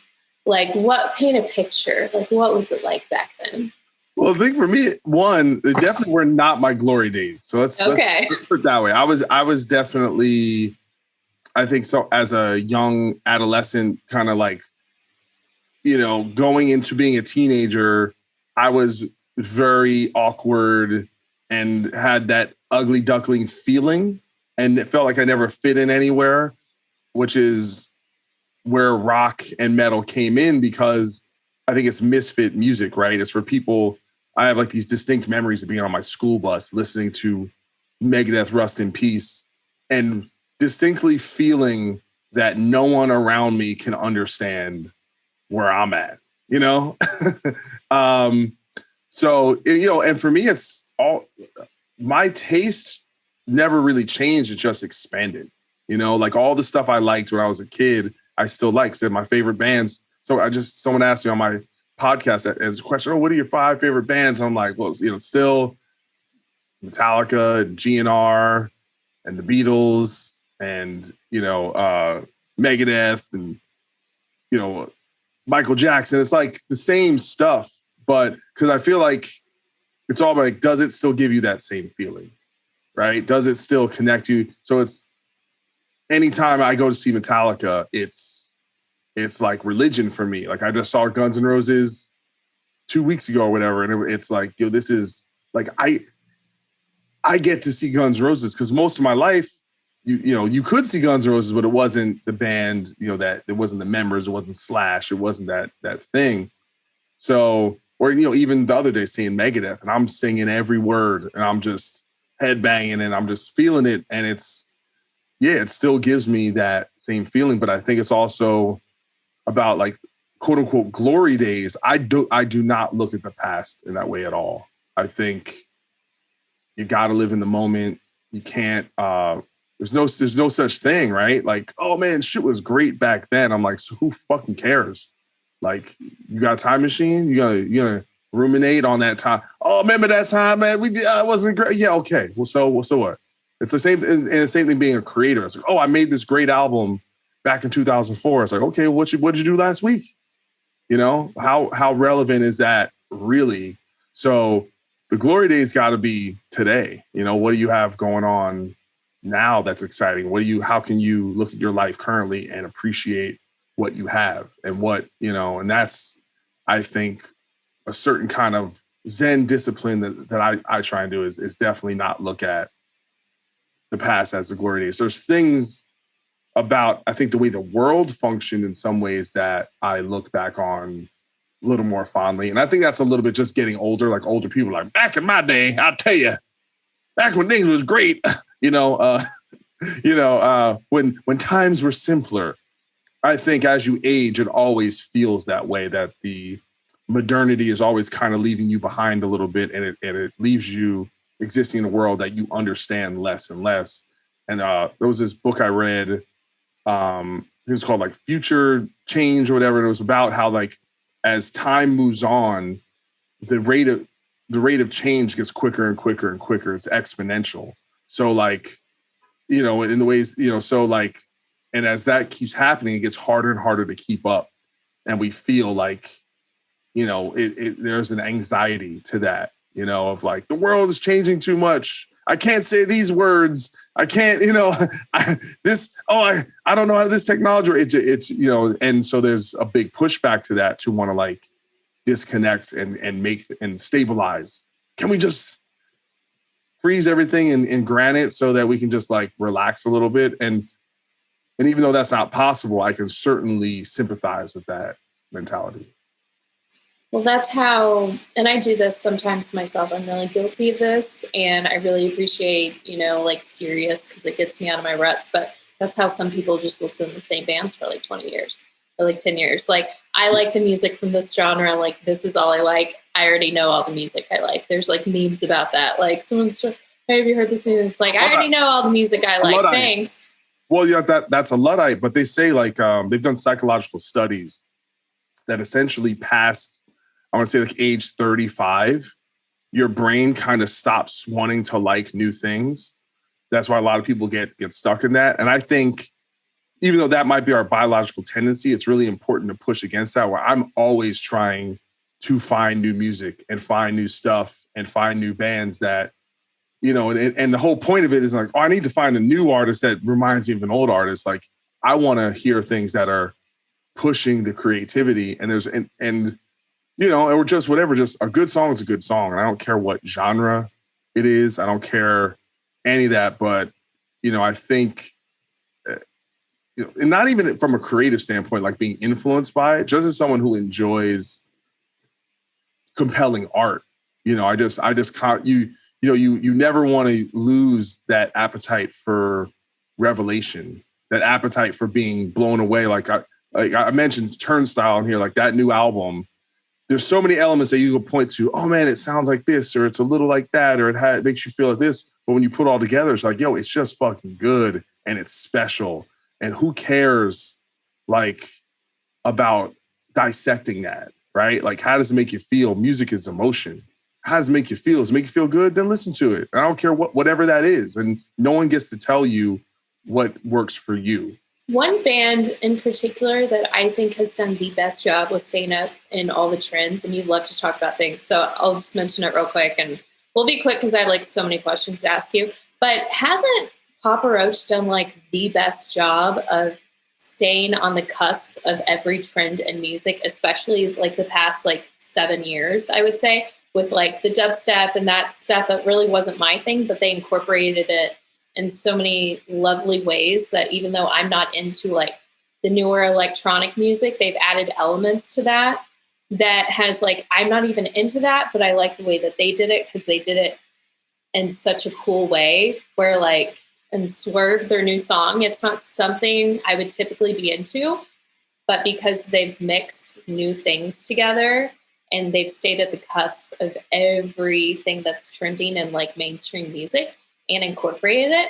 Like, paint a picture. Like, what was it like back then?
Well, I think for me, they definitely were not my glory days. So let's put it that way. I was definitely, I think so, as a young adolescent, kind of like, going into being a teenager, I was very awkward and had that ugly duckling feeling. And it felt like I never fit in anywhere, which is where rock and metal came in, because I think it's misfit music, right? It's for people. I have like these distinct memories of being on my school bus, listening to Megadeth, Rust in Peace, and distinctly feeling that no one around me can understand where I'm at, So, and for me, it's all, my taste never really changed. It just expanded, like all the stuff I liked when I was a kid, I still like. So my favorite bands. So someone asked me on my podcast as a question, what are your 5 favorite bands? I'm like, well, still Metallica and GNR and the Beatles and, Megadeth and, Michael Jackson. It's like the same stuff, but because I feel like it's all like, does it still give you that same feeling? Right? Does it still connect you? So it's anytime I go to see Metallica, it's like religion for me. Like I just saw Guns N' Roses 2 weeks ago or whatever. And it's like, this is like, I get to see Guns N' Roses because most of my life, you could see Guns N' Roses, but it wasn't the band, that it wasn't the members, it wasn't Slash, it wasn't that thing. So, or, even the other day seeing Megadeth and I'm singing every word and I'm just headbanging and I'm just feeling it. And it still gives me that same feeling. But I think it's also about like quote unquote glory days. I do not look at the past in that way at all. I think you got to live in the moment. You can't, there's no such thing, right? Like, oh man, shit was great back then. I'm like, so who fucking cares? Like, you got a time machine? You gonna ruminate on that time? Oh, remember that time, man? It wasn't great. Yeah, okay. Well, so what? It's the same, and the same thing being a creator. It's like, oh, I made this great album back in 2004. It's like, okay, what'd you do last week? You know, how relevant is that really? So the glory days got to be today. You know, what do you have going on now that's exciting? How can you look at your life currently and appreciate what you have and what, you know, and that's, I think, a certain kind of Zen discipline that I try and do is definitely not look at the past as the glory days. There's things about, I think, the way the world functioned in some ways that I look back on a little more fondly. And I think that's a little bit just getting older, like older people like, back in my day, I'll tell you, back when things was great, when times were simpler. I think as you age, it always feels that way, that the modernity is always kind of leaving you behind a little bit, and it leaves you existing in a world that you understand less and less. And there was this book I read, it was called like Future Change or whatever. And it was about how, like, as time moves on, the rate of change gets quicker and quicker and quicker. It's exponential. So, like, you know, in the ways, you know, so like, and as that keeps happening, it gets harder and harder to keep up. And we feel like, you know, there's an anxiety to that, you know, of like, the world is changing too much. I can't say these words. I can't, you know, I don't know how this technology, it's, you know, and so there's a big pushback to that, to want to like disconnect and make and stabilize. Can we just freeze everything in granite so that we can just like relax a little bit? And even though that's not possible, I can certainly sympathize with that mentality.
Well, that's how, and I do this sometimes myself. I'm really guilty of this, and I really appreciate, you know, like Sirius, because it gets me out of my ruts. But that's how some people just listen to the same bands for like 20 years or like 10 years. Like, I like the music from this genre. Like, this is all I like. I already know all the music I like. There's like memes about that. Like, someone's, hey, have you heard this music? It's like, I already know all the music I like. Luddite. Thanks.
Well, yeah, that's a Luddite, but they say like they've done psychological studies that essentially past, I want to say like age 35, your brain kind of stops wanting to like new things. That's why a lot of people get stuck in that. And I think even though that might be our biological tendency, it's really important to push against that, where I'm always trying to find new music and find new stuff and find new bands that, you know, and the whole point of it is like, oh, I need to find a new artist that reminds me of an old artist. Like, I want to hear things that are pushing the creativity, and there's, and you know, or just whatever, just a good song is a good song. And I don't care what genre it is. I don't care any of that. But, you know, I think, you know, and not even from a creative standpoint, like being influenced by it, just as someone who enjoys compelling art, you know, I just can't, you never want to lose that appetite for revelation, that appetite for being blown away. Like I mentioned Turnstile in here, like that new album. There's so many elements that you can point to. Oh man, it sounds like this, or it's a little like that, or it makes you feel like this. But when you put it all together, it's like, yo, it's just fucking good and it's special. And who cares, like, about dissecting that, right? Like, how does it make you feel? Music is emotion. How does it make you feel? Does it make you feel good? Then listen to it. I don't care whatever that is. And no one gets to tell you what works for you.
One band in particular that I think has done the best job with staying up in all the trends, and you love to talk about things, so I'll just mention it real quick, and we'll be quick because I have like so many questions to ask you. But hasn't Papa Roach done like the best job of staying on the cusp of every trend in music, especially like the past like 7 years, I would say, with like the dubstep and that stuff that really wasn't my thing, but they incorporated it in so many lovely ways that even though I'm not into like the newer electronic music, they've added elements to that has like, I'm not even into that, but I like the way that they did it because they did it in such a cool way where like, and Swerve, their new song, it's not something I would typically be into, but because they've mixed new things together and they've stayed at the cusp of everything that's trending in like mainstream music and incorporated it,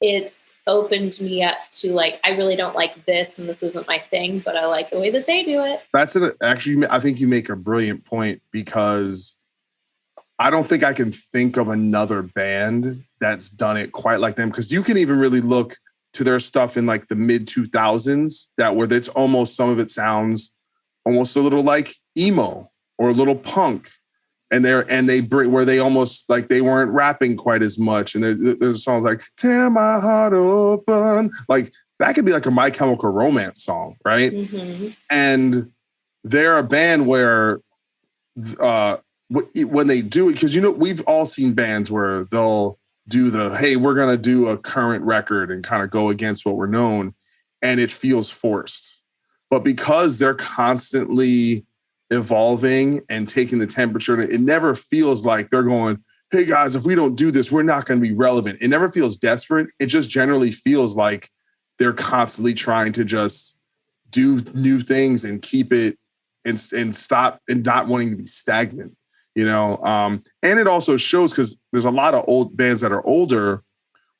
it's opened me up to like, I really don't like this and this isn't my thing, but I like the way that they do it.
Actually, I think you make a brilliant point, because I don't think I can think of another band that's done it quite like them. Because you can even really look to their stuff in like the mid 2000s where it's almost, some of it sounds almost a little like emo or a little punk. And they bring where they almost like they weren't rapping quite as much. And there's songs like "Tear My Heart Open," like that could be like a My Chemical Romance song, right?
Mm-hmm.
And they're a band where when they do it, because we've all seen bands where they'll do hey, we're gonna do a current record and kind of go against what we're known, and it feels forced. But because they're constantly evolving and taking the temperature, it never feels like they're going, hey guys, if we don't do this, we're not going to be relevant. It never feels desperate. It just generally feels like they're constantly trying to just do new things and keep it and stop and not wanting to be stagnant, and it also shows because there's a lot of old bands that are older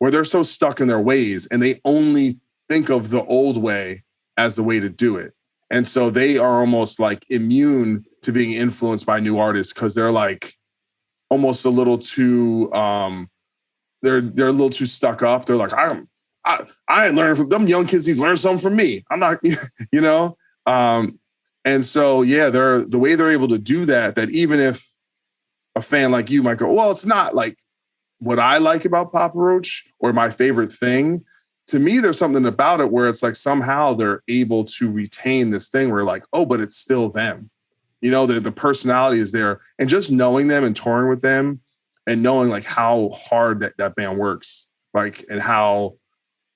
where they're so stuck in their ways and they only think of the old way as the way to do it. And so they are almost like immune to being influenced by new artists because they're like almost a little too they're a little too stuck up. They're like, I ain't learning from them young kids. Need to learn something from me. I'm not, and so the way they're able to do that even if a fan like you might go, well, it's not like what I like about Papa Roach or my favorite thing. To me, there's something about it where it's like somehow they're able to retain this thing where like, oh, but it's still them. The personality is there. And just knowing them and touring with them and knowing like how hard that band works, like, and how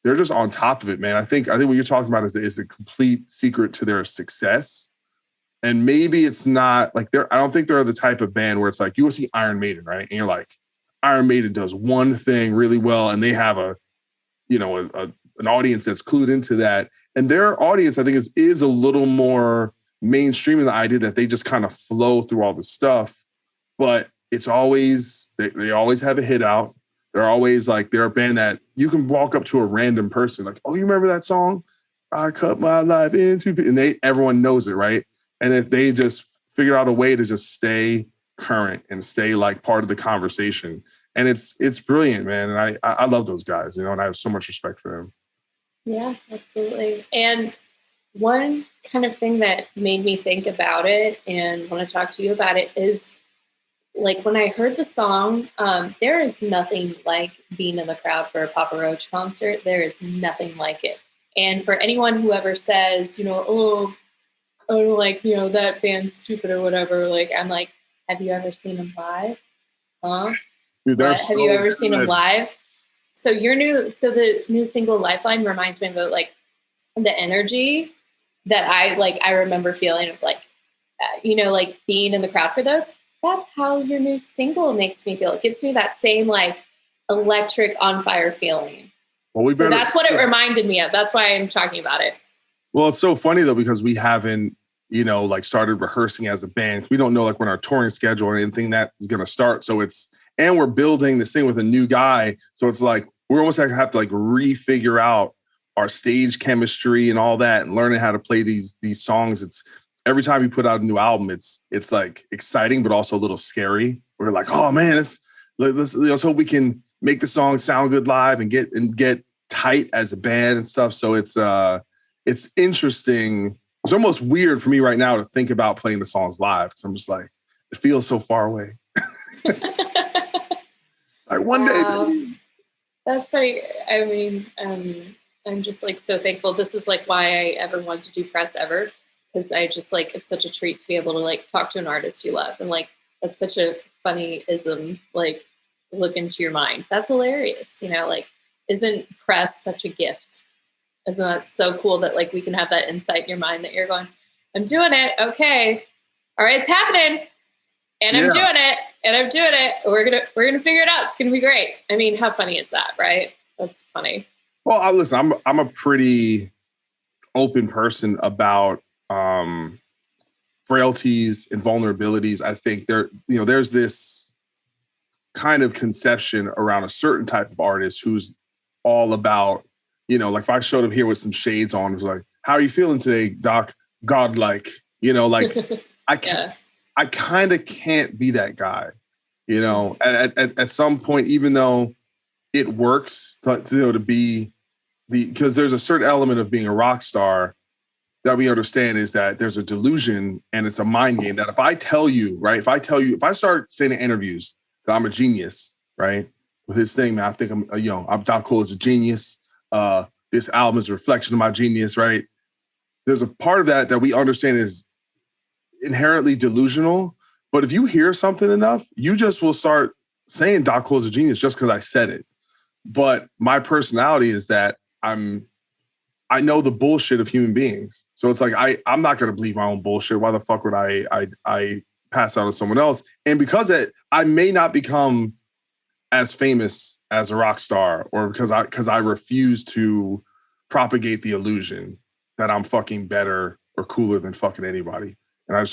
they're just on top of it, man. I think what you're talking about is the complete secret to their success. And maybe it's not like I don't think they're the type of band where it's like, you will see Iron Maiden, right? And you're like, Iron Maiden does one thing really well and they have an audience that's clued into that. And their audience, I think, is a little more mainstream in the idea that they just kind of flow through all the stuff. But it's always, they always have a hit out. They're always like, they're a band that you can walk up to a random person like, oh, you remember that song? I cut my life into, and everyone knows it, right? And if they just figure out a way to just stay current and stay like part of the conversation. And it's brilliant, man. And I love those guys, and I have so much respect for them.
Yeah, absolutely. And one kind of thing that made me think about it and want to talk to you about it is like when I heard the song, there is nothing like being in the crowd for a Papa Roach concert. There is nothing like it. And for anyone who ever says, oh, like, that band's stupid or whatever, like, I'm like, have you ever seen them live? Huh?
Dude,
have you ever seen them live? So the new single Lifeline reminds me of like the energy that I remember feeling of like, like being in the crowd for those. That's how your new single makes me feel. It gives me that same like electric on fire feeling. Well, that's what it reminded me of. That's why I'm talking about it.
Well, it's so funny though, because we haven't, like started rehearsing as a band. We don't know like when our touring schedule or anything that is going to start. So and we're building this thing with a new guy. So it's like, we're almost like have to like refigure out our stage chemistry and all that and learning how to play these songs. It's every time you put out a new album, it's like exciting, but also a little scary. We're like, oh man, let's hope we can make the song sound good live and get tight as a band and stuff. So it's interesting. It's almost weird for me right now to think about playing the songs live because I'm just like, it feels so far away. Like one day.
That's funny. I mean, I'm just like so thankful. This is like why I ever wanted to do press ever, because I just like, it's such a treat to be able to like talk to an artist you love. And like, that's such a funny ism, like look into your mind. That's hilarious. Like, isn't press such a gift? Isn't that so cool that like we can have that insight in your mind that you're going, I'm doing it. Okay. All right. It's happening. And I'm doing it. And I'm doing it. We're gonna figure it out. It's gonna be great. I mean, how funny is that, right? That's funny.
Well, listen, I'm a pretty open person about frailties and vulnerabilities. I think there's this kind of conception around a certain type of artist who's all about, like if I showed up here with some shades on, it was like, how are you feeling today, Doc? Godlike, like I can't. I kind of can't be that guy, at some point, even though it works to be because there's a certain element of being a rock star that we understand is that there's a delusion and it's a mind game that if I tell you, right, if I start saying in interviews that I'm a genius, right, with his thing, man, I think I'm Doc Coyle is a genius. This album is a reflection of my genius, right? There's a part of that we understand is inherently delusional. But if you hear something enough, you just will start saying Doc Coyle is a genius just because I said it. But my personality is that I know the bullshit of human beings. So it's like, I'm not going to believe my own bullshit. Why the fuck would I pass out on someone else? And because I may not become as famous as a rock star, or because I refuse to propagate the illusion that I'm fucking better or cooler than fucking anybody. And I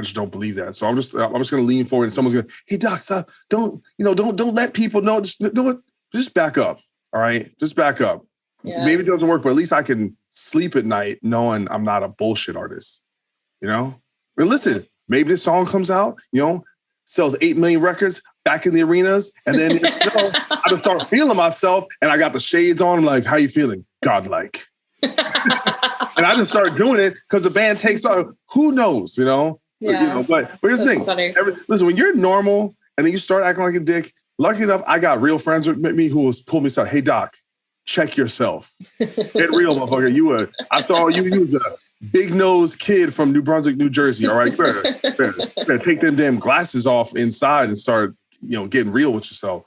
just don't believe that. So I'm just going to lean forward and someone's going to, hey Doc, stop, don't let people know. Just back up. All right. Just back up. Yeah. Maybe it doesn't work, but at least I can sleep at night knowing I'm not a bullshit artist, And listen, maybe this song comes out, sells 8 million records back in the arenas. And then I just start feeling myself and I got the shades on. I'm like, how you feeling? Godlike. And I just started doing it because the band takes off. Who knows, Yeah. But here's the thing. Listen, when you're normal and then you start acting like a dick, lucky enough, I got real friends with me who was pulled me aside. Hey, Doc, check yourself. Get real, motherfucker. I saw you was a big-nosed kid from New Brunswick, New Jersey. All right, you better take them damn glasses off inside and start, getting real with yourself.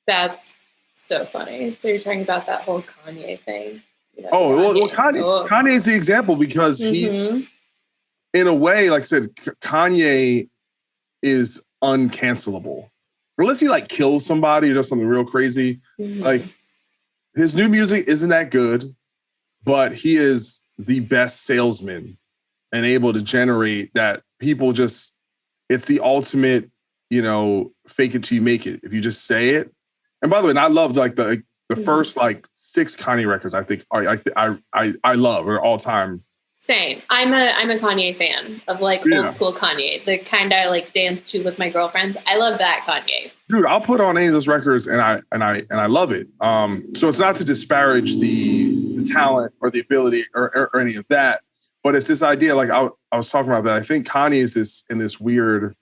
That's so funny. So you're talking about that whole Kanye thing.
Kanye is the example because he, in a way, like I said, Kanye is uncancelable. Unless he kills somebody or does something real crazy. Mm-hmm. His new music isn't that good, but he is the best salesman and able to generate that people it's the ultimate, fake it till you make it. If you just say it. And by the way, and I love the first 6 Kanye records I think I love are all time.
Same. I'm a Kanye fan of old school Kanye, the kind I dance to with my girlfriends. I love that Kanye.
Dude, I'll put on any of those records and I love it. So it's not to disparage the talent or the ability or any of that, but it's this idea I was talking about that I think Kanye is in this weird,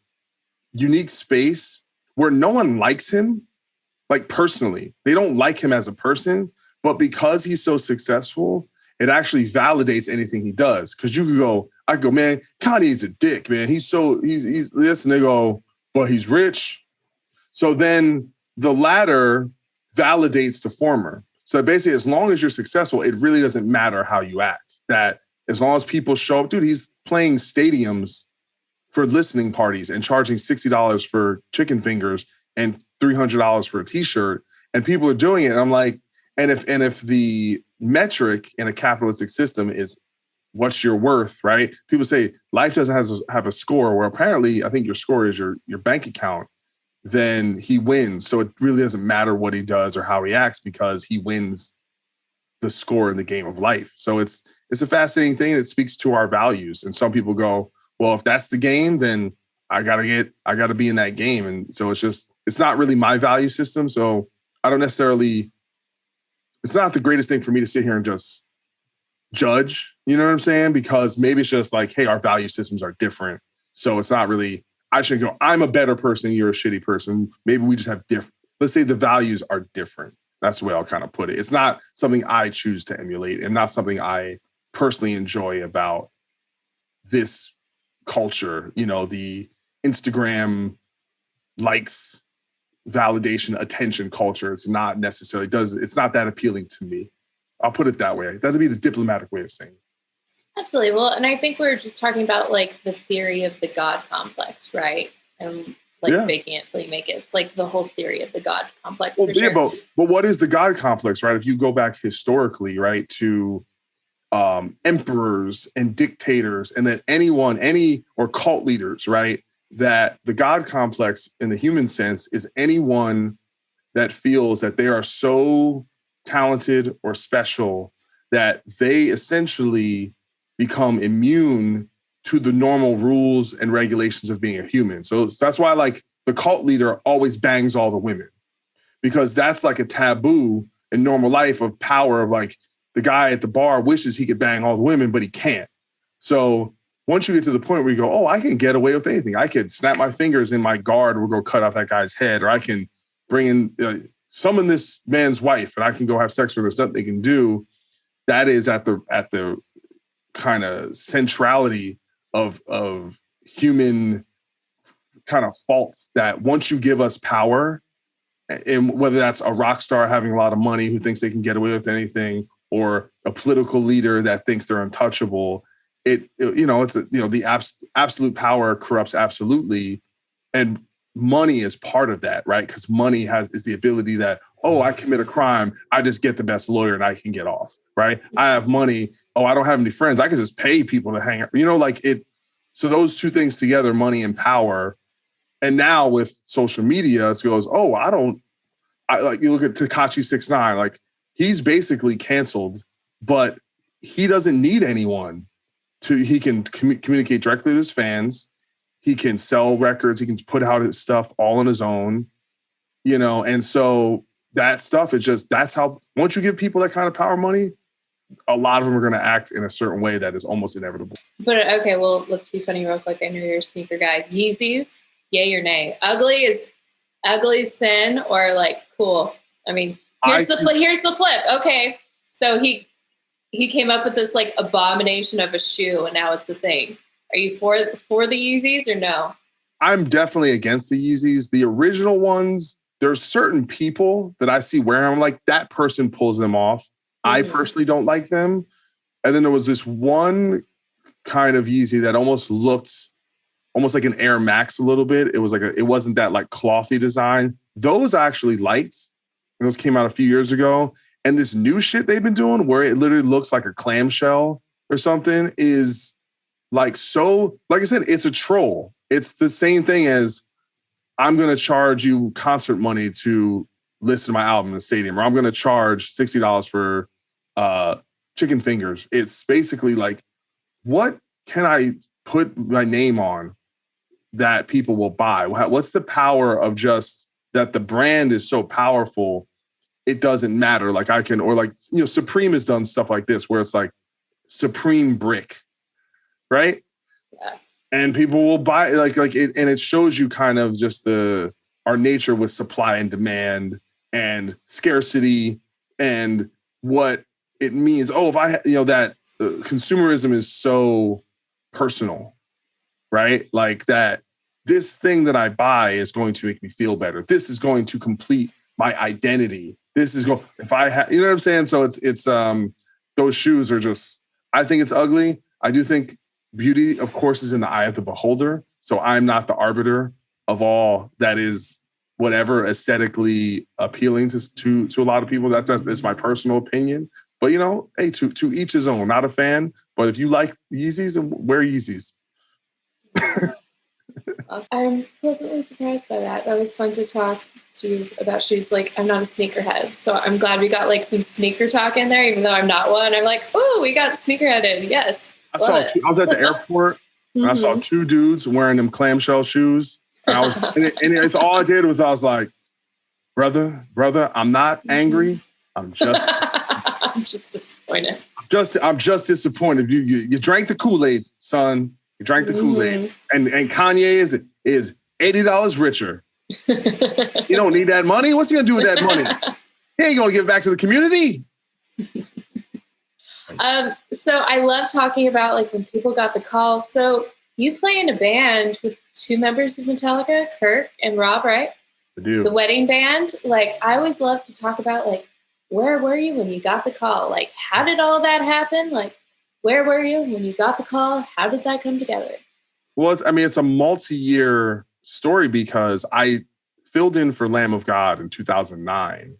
unique space where no one likes him, personally. They don't like him as a person, but because he's so successful, it actually validates anything he does. Because I could go, man, Kanye's a dick, man. He's this, and they go, but he's rich. So then the latter validates the former. So basically, as long as you're successful, it really doesn't matter how you act. That as long as people show up, dude, he's playing stadiums for listening parties and charging $60 for chicken fingers and $300 for a t-shirt. And people are doing it. And I'm like, and if the metric in a capitalistic system is what's your worth, right? People say life doesn't have a score, where apparently I think your score is your bank account, then he wins. So it really doesn't matter what he does or how he acts because he wins the score in the game of life. So it's a fascinating thing that speaks to our values. And some people go, well, if that's the game, then I gotta be in that game. And so it's not really my value system. So I don't necessarily, it's not the greatest thing for me to sit here and just judge, you know what I'm saying? Because maybe it's just hey, our value systems are different. So it's not really, I shouldn't go, I'm a better person, you're a shitty person. Maybe we just have different, let's say the values are different. That's the way I'll kind of put it. It's not something I choose to emulate and not something I personally enjoy about this culture, the Instagram likes, validation, attention culture. It's not necessarily it's not that appealing to me. I'll put it that way. That'd be the diplomatic way of saying it.
Absolutely. Well, and I think we're just talking about the theory of the God complex, right? And faking it till you make it. It's the whole theory of the God complex.
Well, sure. But what is the God complex, right? If you go back historically, right, to emperors and dictators, and then or cult leaders, right? That the God complex in the human sense is anyone that feels that they are so talented or special that they essentially become immune to the normal rules and regulations of being a human. So that's why the cult leader always bangs all the women, because that's a taboo in normal life of power of the guy at the bar wishes he could bang all the women, but he can't. So once you get to the point where you go, oh, I can get away with anything. I could snap my fingers and my guard will go cut off that guy's head, or I can bring in, summon this man's wife and I can go have sex with her. There's nothing they can do. That is at the kind of centrality of human kind of faults, that once you give us power, and whether that's a rock star having a lot of money who thinks they can get away with anything, or a political leader that thinks they're untouchable, the absolute power corrupts absolutely. And money is part of that, right? Because money is the ability that, oh, I commit a crime, I just get the best lawyer and I can get off, right? I have money. Oh, I don't have any friends, I can just pay people to hang out, So those two things together, money and power. And now with social media, it goes, oh, you look at Tekashi 6ix9ine, like he's basically canceled, but he doesn't need anyone he can communicate directly to his fans. He can sell records. He can put out his stuff all on his own, and so that stuff that's how, once you give people that kind of power, money, a lot of them are going to act in a certain way that is almost inevitable.
But okay, well, let's be funny real quick. I know you're a sneaker guy. Yeezys, yay or nay? Ugly sin, or like cool? I mean, here's the flip. Okay, so he came up with this like abomination of a shoe, and now it's a thing. Are you for the Yeezys or no?
I'm definitely against the Yeezys. The original ones, there's certain people that I see wearing them, like that person pulls them off. Mm-hmm. I personally don't like them. And then there was this one kind of Yeezy that almost looked almost like an Air Max a little bit. It was it wasn't that like clothy design. Those I actually liked. Those came out a few years ago. And this new shit they've been doing where it literally looks like a clamshell or something is like I said, it's a troll. It's the same thing as I'm going to charge you concert money to listen to my album in the stadium, or I'm going to charge $60 for chicken fingers. It's basically like, what can I put my name on that people will buy? What's the power of just that the brand is so powerful? It doesn't matter. Like I can, or like, Supreme has done stuff like this where it's like Supreme brick, right?
Yeah.
And people will buy like it, and it shows you kind of just our nature with supply and demand and scarcity and what it means. Oh, if that consumerism is so personal, right? Like that this thing that I buy is going to make me feel better. This is going to complete my identity. This is if I have, you know what I'm saying? So it's those shoes are just, I think it's ugly. I do think beauty, of course, is in the eye of the beholder. So I'm not the arbiter of all that is whatever aesthetically appealing to a lot of people. That's my personal opinion. But hey, to each his own. Not a fan, but if you like Yeezys, wear Yeezys.
I'm pleasantly surprised by that. That was fun to talk to you about shoes. Like, I'm not a sneakerhead, so I'm glad we got like some sneaker talk in there, even though I'm not one. I'm like, ooh, we got sneakerhead in. Yes. I
was at the airport and I saw two dudes wearing them clamshell shoes. And it's all I did was I was like, brother, I'm not angry. I'm just
I'm just disappointed.
I'm just disappointed. You drank the Kool-Aid, son. You drank the Kool-Aid. And Kanye is $80 richer. You don't need that money. What's he gonna do with that money? He ain't gonna give it back to the community.
So I love talking about like when people got the call. So you play in a band with two members of Metallica, Kirk and Rob, right?
I do.
The wedding band. Like, I always love to talk about like, where were you when you got the call? Like, how did all that happen? Like, where were you when you got the call? How did that come together?
Well, it's a multi-year story because I filled in for Lamb of God in 2009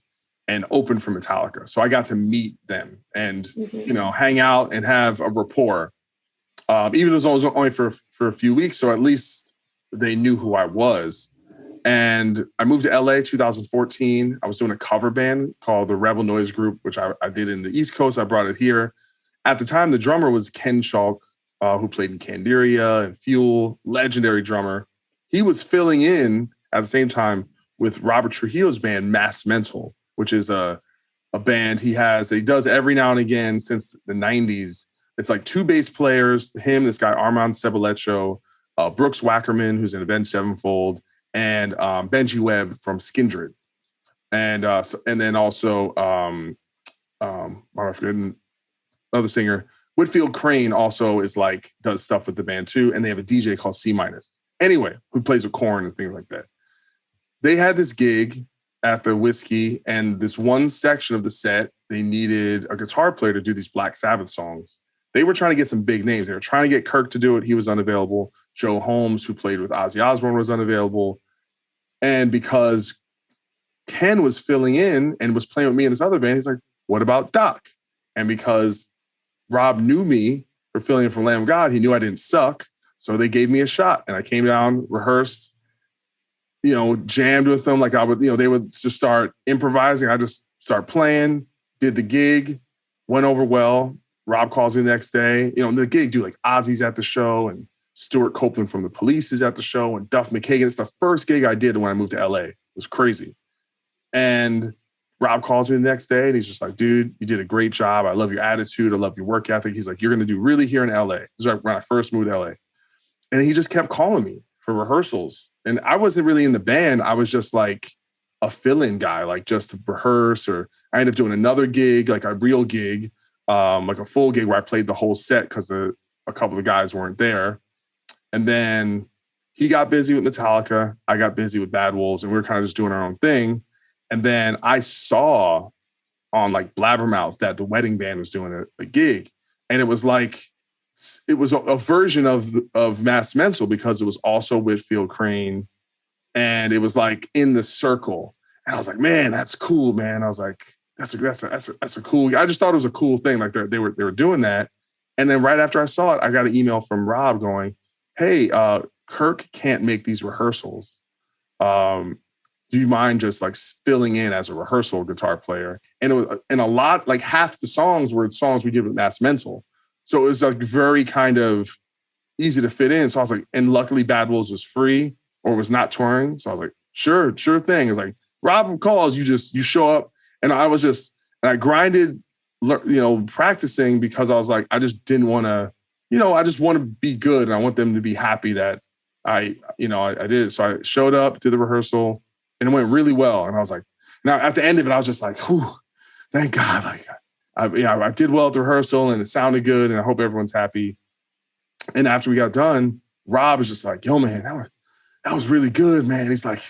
and opened for Metallica. So I got to meet them and, hang out and have a rapport. Even though it was only for a few weeks, so at least they knew who I was. And I moved to LA 2014. I was doing a cover band called the Rebel Noise Group, which I did in the East Coast. I brought it here. At the time, the drummer was Ken Schalk, who played in Candiria and Fuel, legendary drummer. He was filling in at the same time with Robert Trujillo's band, Mass Mental, which is a band he does every now and again since the 90s. It's like 2 bass players, him, this guy, Armand Cebolecho, Brooks Wackerman, who's in Avenged Sevenfold, and Benji Webb from Skindred. And then also, I forget another singer, Whitfield Crane also is like, does stuff with the band too. And they have a DJ called C-. Anyway, who plays with Korn and things like that. They had this gig at the Whiskey, and this one section of the set, they needed a guitar player to do these Black Sabbath songs. They were trying to get some big names. They were trying to get Kirk to do it. He was unavailable. Joe Holmes, who played with Ozzy Osbourne, was unavailable. And because Ken was filling in and was playing with me in this other band, he's like, what about Doc? And because Rob knew me for filling in for Lamb of God, he knew I didn't suck. So they gave me a shot. And I came down, rehearsed, jammed with them. Like I would, they would just start improvising. I just start playing, did the gig, went over well. Rob calls me the next day. The gig, dude, like Ozzy's at the show and Stuart Copeland from the Police is at the show and Duff McKagan. It's the first gig I did when I moved to LA. It was crazy. And Rob calls me the next day and he's just like, dude, you did a great job. I love your attitude. I love your work ethic. He's like, you're going to do really here in LA. This is when I first moved to LA. And he just kept calling me for rehearsals. And I wasn't really in the band. I was just like a fill-in guy, like just to rehearse, or I ended up doing another gig, like a real gig, like a full gig where I played the whole set because a couple of guys weren't there. And then he got busy with Metallica. I got busy with Bad Wolves, and we were kind of just doing our own thing. And then I saw on like Blabbermouth that the Wedding Band was doing a gig. And it was like, it was a version of Mass Mental because it was also Whitfield Crane. And it was like in the circle. And I was like, man, that's cool, man. I was like, that's a cool, I just thought it was a cool thing. Like they were doing that. And then right after I saw it, I got an email from Rob going, hey, Kirk can't make these rehearsals. Do you mind just like filling in as a rehearsal guitar player? And it was, and a lot, like half the songs were songs we did with Mass Mental. So it was like very kind of easy to fit in. So I was like, and luckily Bad Wolves was free or was not touring. So I was like, sure thing. It's like, Rob calls, you show up. And I grinded, practicing because I was like, I just didn't want to, I just want to be good. And I want them to be happy that I did. So I showed up, did the rehearsal, and it went really well. And I was like, now at the end of it, I was just like, whew, thank God. Like, I did well at the rehearsal and it sounded good. And I hope everyone's happy. And after we got done, Rob was just like, yo, man, that was really good, man. He's like,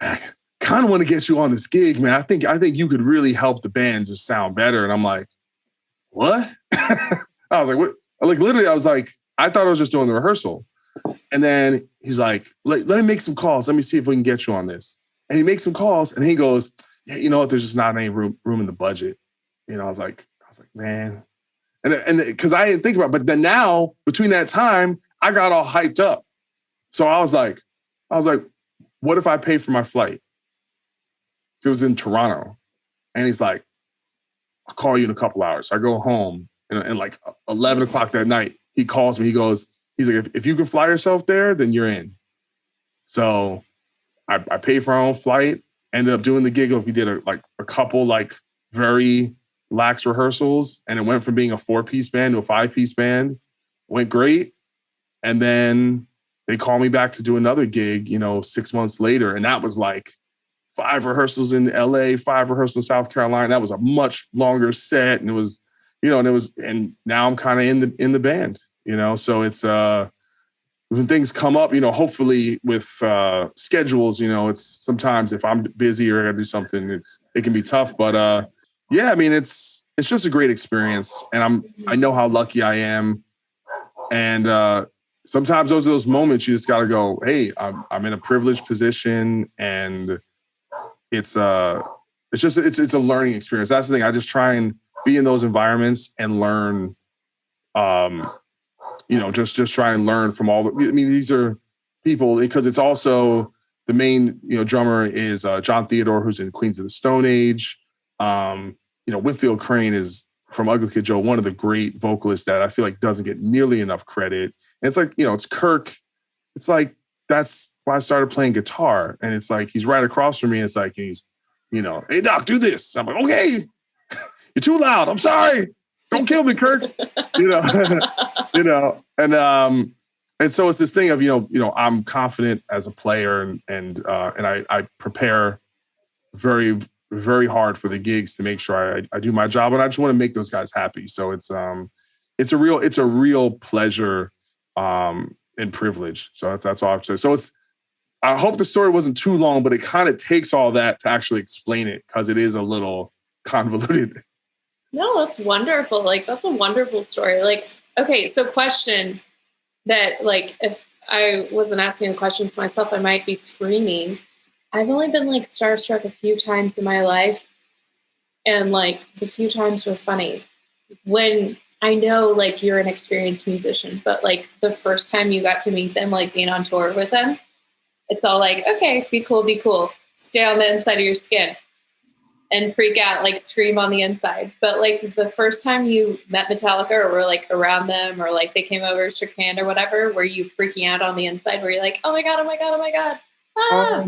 I kind of want to get you on this gig, man. I think you could really help the band just sound better. And I'm like, what? I was like, what? Like, literally, I was like, I thought I was just doing the rehearsal. And then he's like, let me make some calls. Let me see if we can get you on this. And he makes some calls and he goes, yeah, you know what? There's just not any room in the budget. I was like, man. And because I didn't think about it. But then now, between that time, I got all hyped up. So I was like, what if I pay for my flight? It was in Toronto. And he's like, I'll call you in a couple hours. So I go home and like 11 o'clock that night, he calls me. He's like, if you can fly yourself there, then you're in. So I paid for our own flight, ended up doing the gig. We did a couple like very lax rehearsals, and it went from being a 4-piece band to a 5-piece band. Went great. And then they called me back to do another gig, 6 months later. And that was like 5 rehearsals in LA, 5 rehearsals in South Carolina. That was a much longer set. And it was, and now I'm kind of in the band, so it's, when things come up, hopefully with schedules, it's sometimes if I'm busy or I gotta do something, it can be tough. But yeah, I mean, it's just a great experience, and I know how lucky I am. And sometimes those moments you just gotta go, hey, I'm in a privileged position, and it's a learning experience. That's the thing. I just try and be in those environments and learn. Just try and learn from these are people, because it's also the main, drummer is John Theodore, who's in Queens of the Stone Age. Whitfield Crane is from Ugly Kid Joe, one of the great vocalists that I feel like doesn't get nearly enough credit. And it's like, it's Kirk. It's like, that's why I started playing guitar. And it's like, he's right across from me. It's like, he's, hey, Doc, do this. I'm like, okay, you're too loud. I'm sorry. don't kill me, Kirk. You know, you know, and so it's this thing of, I'm confident as a player and I prepare very, very hard for the gigs to make sure I do my job, and I just want to make those guys happy. So it's a real pleasure and privilege. So that's all I have to say. So I hope the story wasn't too long, but it kind of takes all that to actually explain it, because it is a little convoluted.
No, that's wonderful. Like, that's a wonderful story. Like, okay, so question that, like, if I wasn't asking the questions myself, I might be screaming. I've only been, like, starstruck a few times in my life, and, like, the few times were funny. When I know, like, you're an experienced musician, but, like, the first time you got to meet them, like, being on tour with them, it's all like, okay, be cool. Stay on the inside of your skin and freak out, like scream on the inside. But like the first time you met Metallica or were like around them, or like they came over, shook hand or whatever, were you freaking out on the inside? Were you like, oh my God. Ah.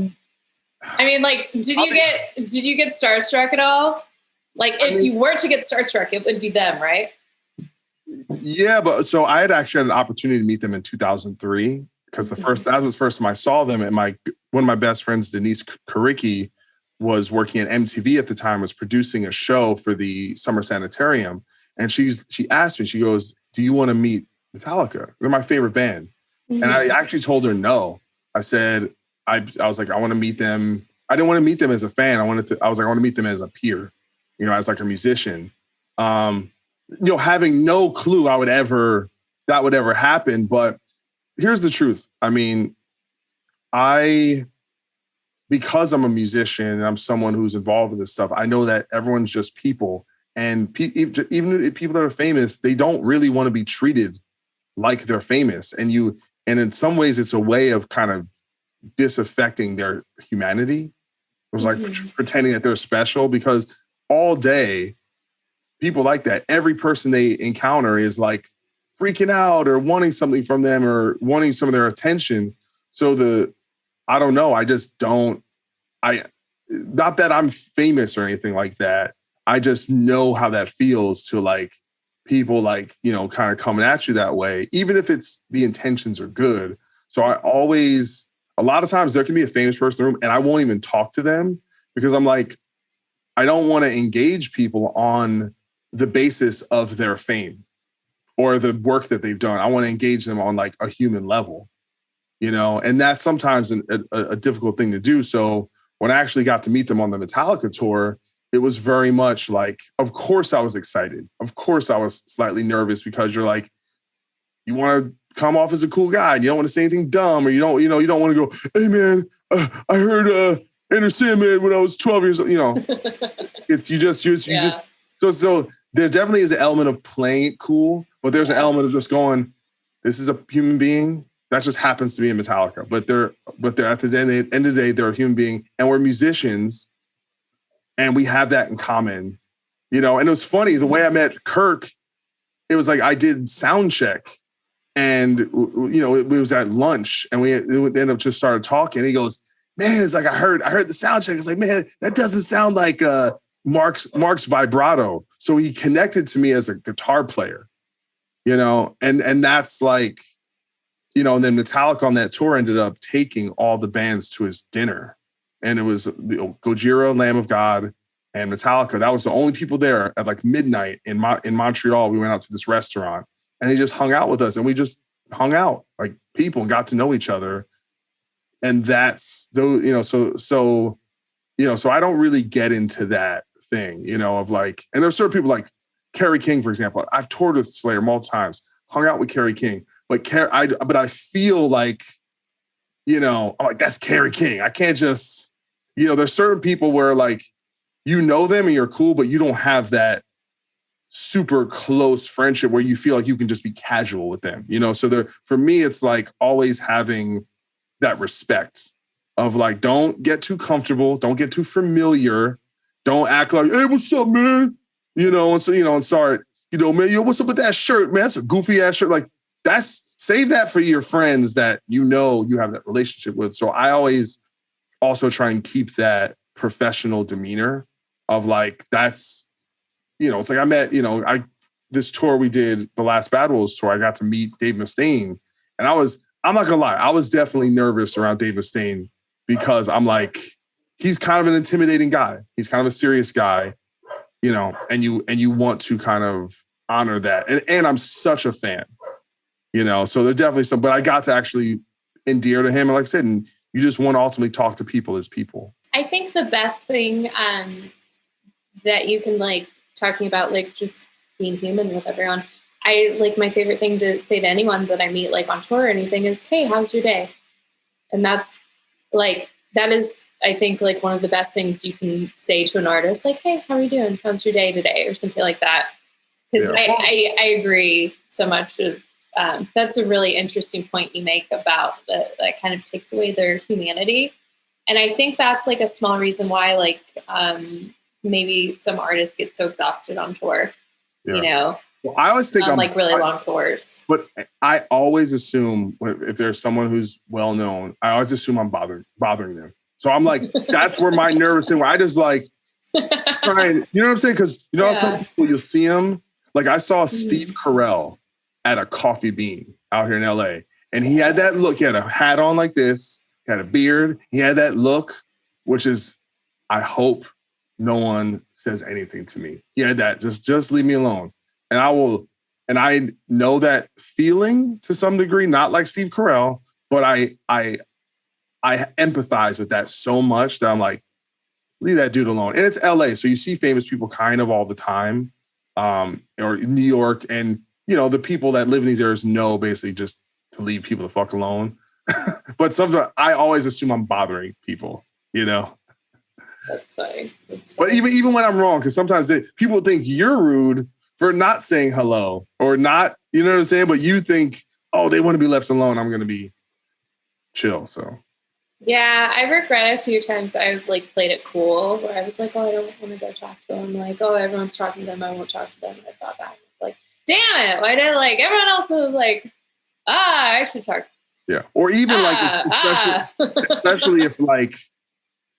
I mean, like, did you get starstruck at all? Like, if you were to get starstruck, it would be them, right?
Yeah, but so I had actually had an opportunity to meet them in 2003. Because that was the first time I saw them, and one of my best friends, Denise Karicki, was working at MTV at the time, was producing a show for the Summer Sanitarium, and she asked me, she goes, "Do you want to meet Metallica? They're my favorite band." Mm-hmm. And I actually told her no. I said I was like, I want to meet them. I didn't want to meet them as a fan. I want to meet them as a peer, as like a musician. Having no clue that would ever happen, but. Here's the truth. I mean, because I'm a musician and I'm someone who's involved with this stuff, I know that everyone's just people. And even people that are famous, they don't really want to be treated like they're famous. And in some ways, it's a way of kind of disaffecting their humanity. It was like pretending that they're special, because all day, people like that, every person they encounter is like, freaking out or wanting something from them or wanting some of their attention. So I don't know. I just don't, not that I'm famous or anything like that. I just know how that feels to like people like, kind of coming at you that way, even if the intentions are good. So a lot of times there can be a famous person in the room and I won't even talk to them, because I'm like, I don't want to engage people on the basis of their fame or the work that they've done. I want to engage them on like a human level, and that's sometimes a difficult thing to do. So when I actually got to meet them on the Metallica tour, it was very much like, of course I was excited. Of course I was slightly nervous, because you're like, you want to come off as a cool guy and you don't want to say anything dumb, or you don't want to go, hey man, I heard Enter Sandman when I was 12 years old, it's you just so there definitely is an element of playing it cool, but there's an element of just going, this is a human being that just happens to be in Metallica. But they're at the end of the day, they're a human being, and we're musicians, and we have that in common, And it was funny, the way I met Kirk, it was like I did sound check, and it was at lunch, and we ended up just started talking. He goes, man, it's like I heard the sound check. It's like, man, that doesn't sound like Mark's vibrato. So he connected to me as a guitar player, and that's like, and then Metallica on that tour ended up taking all the bands to his dinner. And it was Gojira, Lamb of God, and Metallica. That was the only people there at like midnight in Montreal. We went out to this restaurant and they just hung out with us, and we just hung out like people and got to know each other. And that's so I don't really get into that thing, of like, and there's certain people like Kerry King, for example. I've toured with Slayer multiple times, hung out with Kerry King, but I feel like, I'm like, that's Kerry King. I can't just, there's certain people where like, them and you're cool, but you don't have that super close friendship where you feel like you can just be casual with them, So for me, it's like always having that respect of like, don't get too comfortable, don't get too familiar. Don't act like, hey, what's up, man? And so, and sorry, man, what's up with that shirt, man? That's a goofy ass shirt. Like, save that for your friends that you have that relationship with. So I always also try and keep that professional demeanor of like, that's, it's like I met, this tour we did, the last Bad Wolves tour, I got to meet Dave Mustaine. And I'm not gonna lie, I was definitely nervous around Dave Mustaine because I'm like, he's kind of an intimidating guy. He's kind of a serious guy, you know, and you want to kind of honor that. And I'm such a fan, you know, so there's definitely some, but I got to actually endear to him. And like I said, and you just want to ultimately talk to people as people.
I think the best thing that you can like talking about, like just being human with everyone. I like my favorite thing to say to anyone that I meet like on tour or anything is, hey, how's your day? And that's like, that is, I think like one of the best things you can say to an artist, like, hey, how are you doing? How's your day today? Or something like that. Because I agree so much of, that's a really interesting point you make about that kind of takes away their humanity. And I think that's like a small reason why like maybe some artists get so exhausted on tour, you know?
Well, I always think
like really long tours.
But I always assume if there's someone who's well known, I always assume I'm bothering them. So I'm like, that's where my nervous thing. Where I just like trying, you know what I'm saying? Because you know how some people you'll see them. Like I saw Steve Carell at a Coffee Bean out here in LA, and he had that look. He had a hat on like this. He had a beard. He had that look, which is, I hope no one says anything to me. He had that. Just leave me alone. And I will, and I know that feeling to some degree, not like Steve Carell, but I empathize with that so much that I'm like, leave that dude alone. And it's LA, so you see famous people kind of all the time, or New York, and you know the people that live in these areas know basically just to leave people the fuck alone. But sometimes I always assume I'm bothering people, you know.
That's fine.
But even when I'm wrong, because sometimes people think you're rude for not saying hello or not, you know what I'm saying? But you think, oh, they want to be left alone. I'm going to be chill. So.
Yeah, I regret a few times I've like played it cool where I was like, oh, I don't want to go talk to them. Like, oh, everyone's talking to them. I won't talk to them. And I thought that. Like, damn it. Why did like everyone else was like, I should talk.
Yeah. Or even especially if like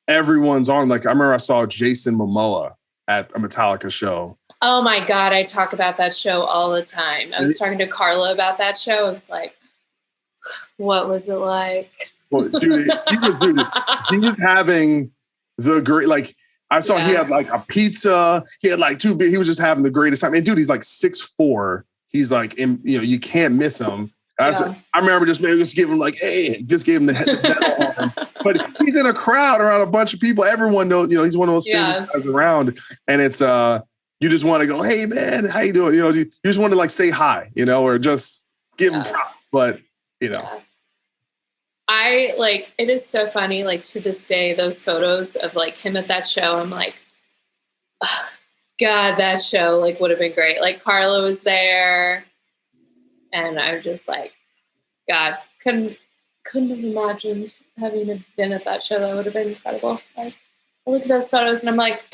everyone's on, like I remember I saw Jason Momoa at a Metallica show.
Oh my God, I talk about that show all the time. I was talking to Carla about that show. I was like, what was it like?
Well, dude, he was having the great, like, I saw he had like a pizza. He had like he was just having the greatest time. And dude, he's like 6'4". He's like, you can't miss him. And I remember just giving him like, hey, just gave him the head. But he's in a crowd around a bunch of people. Everyone knows, he's one of those famous guys around. And it's, you just want to go, hey man, how you doing? You just want to like say hi, or just give him props. But,
I like, it is so funny. Like to this day, those photos of like him at that show, I'm like, oh, God, that show like would have been great. Like Carla was there. And I was just like, God, couldn't have imagined having been at that show. That would have been incredible. Like, I look at those photos and I'm like,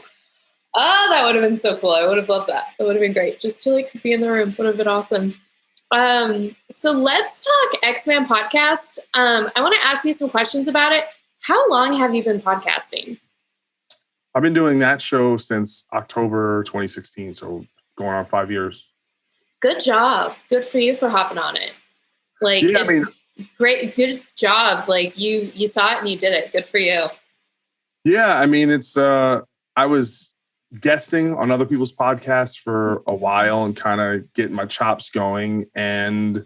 oh, that would have been so cool. I would have loved that. It would have been great. Just to like be in the room would have been awesome. So let's talk X-Man podcast. I want to ask you some questions about it. How long have you been podcasting?
I've been doing that show since October 2016. So going on 5 years.
Good job. Good for you for hopping on it. Like, great. Good job. Like you saw it and you did it. Good for you.
Yeah. I mean, it's, I was guesting on other people's podcasts for a while and kind of getting my chops going and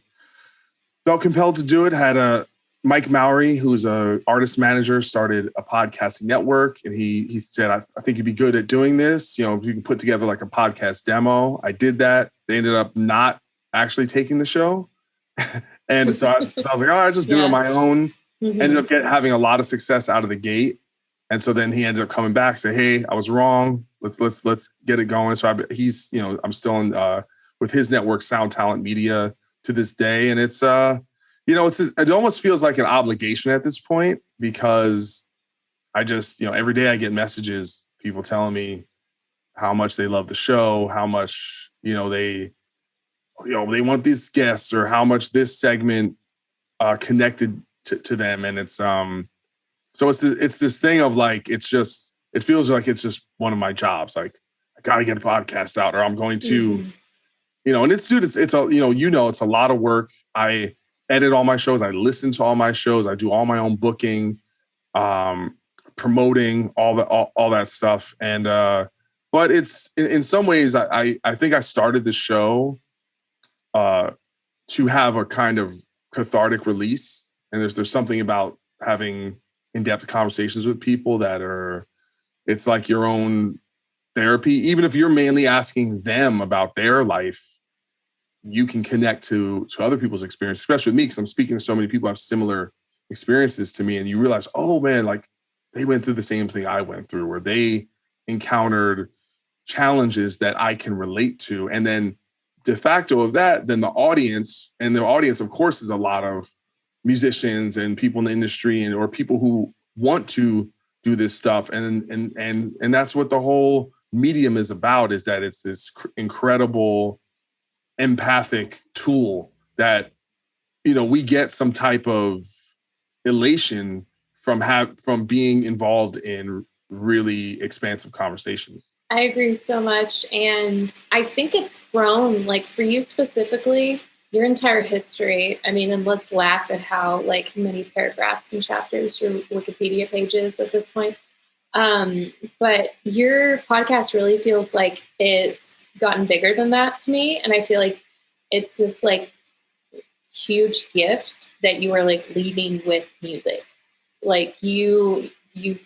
felt compelled to do it. Had Mike Mowry, who's a artist manager, started a podcasting network. And he said, I think you'd be good at doing this. You can put together like a podcast demo. I did that. They ended up not actually taking the show. And so I was like, I just do it on my own. Mm-hmm. Ended up having a lot of success out of the gate. And so then he ended up coming back, say, hey, I was wrong. Let's get it going. So he's, I'm still in with his network, Sound Talent Media, to this day. And it's, it almost feels like an obligation at this point because I just, every day I get messages, people telling me how much they love the show, how much, they want these guests or how much this segment connected to them. And it's, so it's this thing of like, it feels like it's just one of my jobs. Like I got to get a podcast out or I'm going to and it's a lot of work. I edit all my shows. I listen to all my shows. I do all my own booking, promoting all that stuff. And, but it's in some ways, I think I started the show to have a kind of cathartic release. And there's something about having in-depth conversations with people it's like your own therapy. Even if you're mainly asking them about their life, you can connect to other people's experience, especially with me, because I'm speaking to so many people who have similar experiences to me. And you realize, oh man, like they went through the same thing I went through, where they encountered challenges that I can relate to. And then de facto of that, then the audience, of course, is a lot of musicians and people in the industry or people who want to do this stuff. And that's what the whole medium is about, is that it's this incredible empathic tool that, we get some type of elation from being involved in really expansive conversations.
I agree so much. And I think it's grown, like for you specifically, your entire history. I mean, and let's laugh at how like many paragraphs and chapters your Wikipedia page is at this point. But your podcast really feels like it's gotten bigger than that to me. And I feel like it's this like huge gift that you are like leaving with music. Like you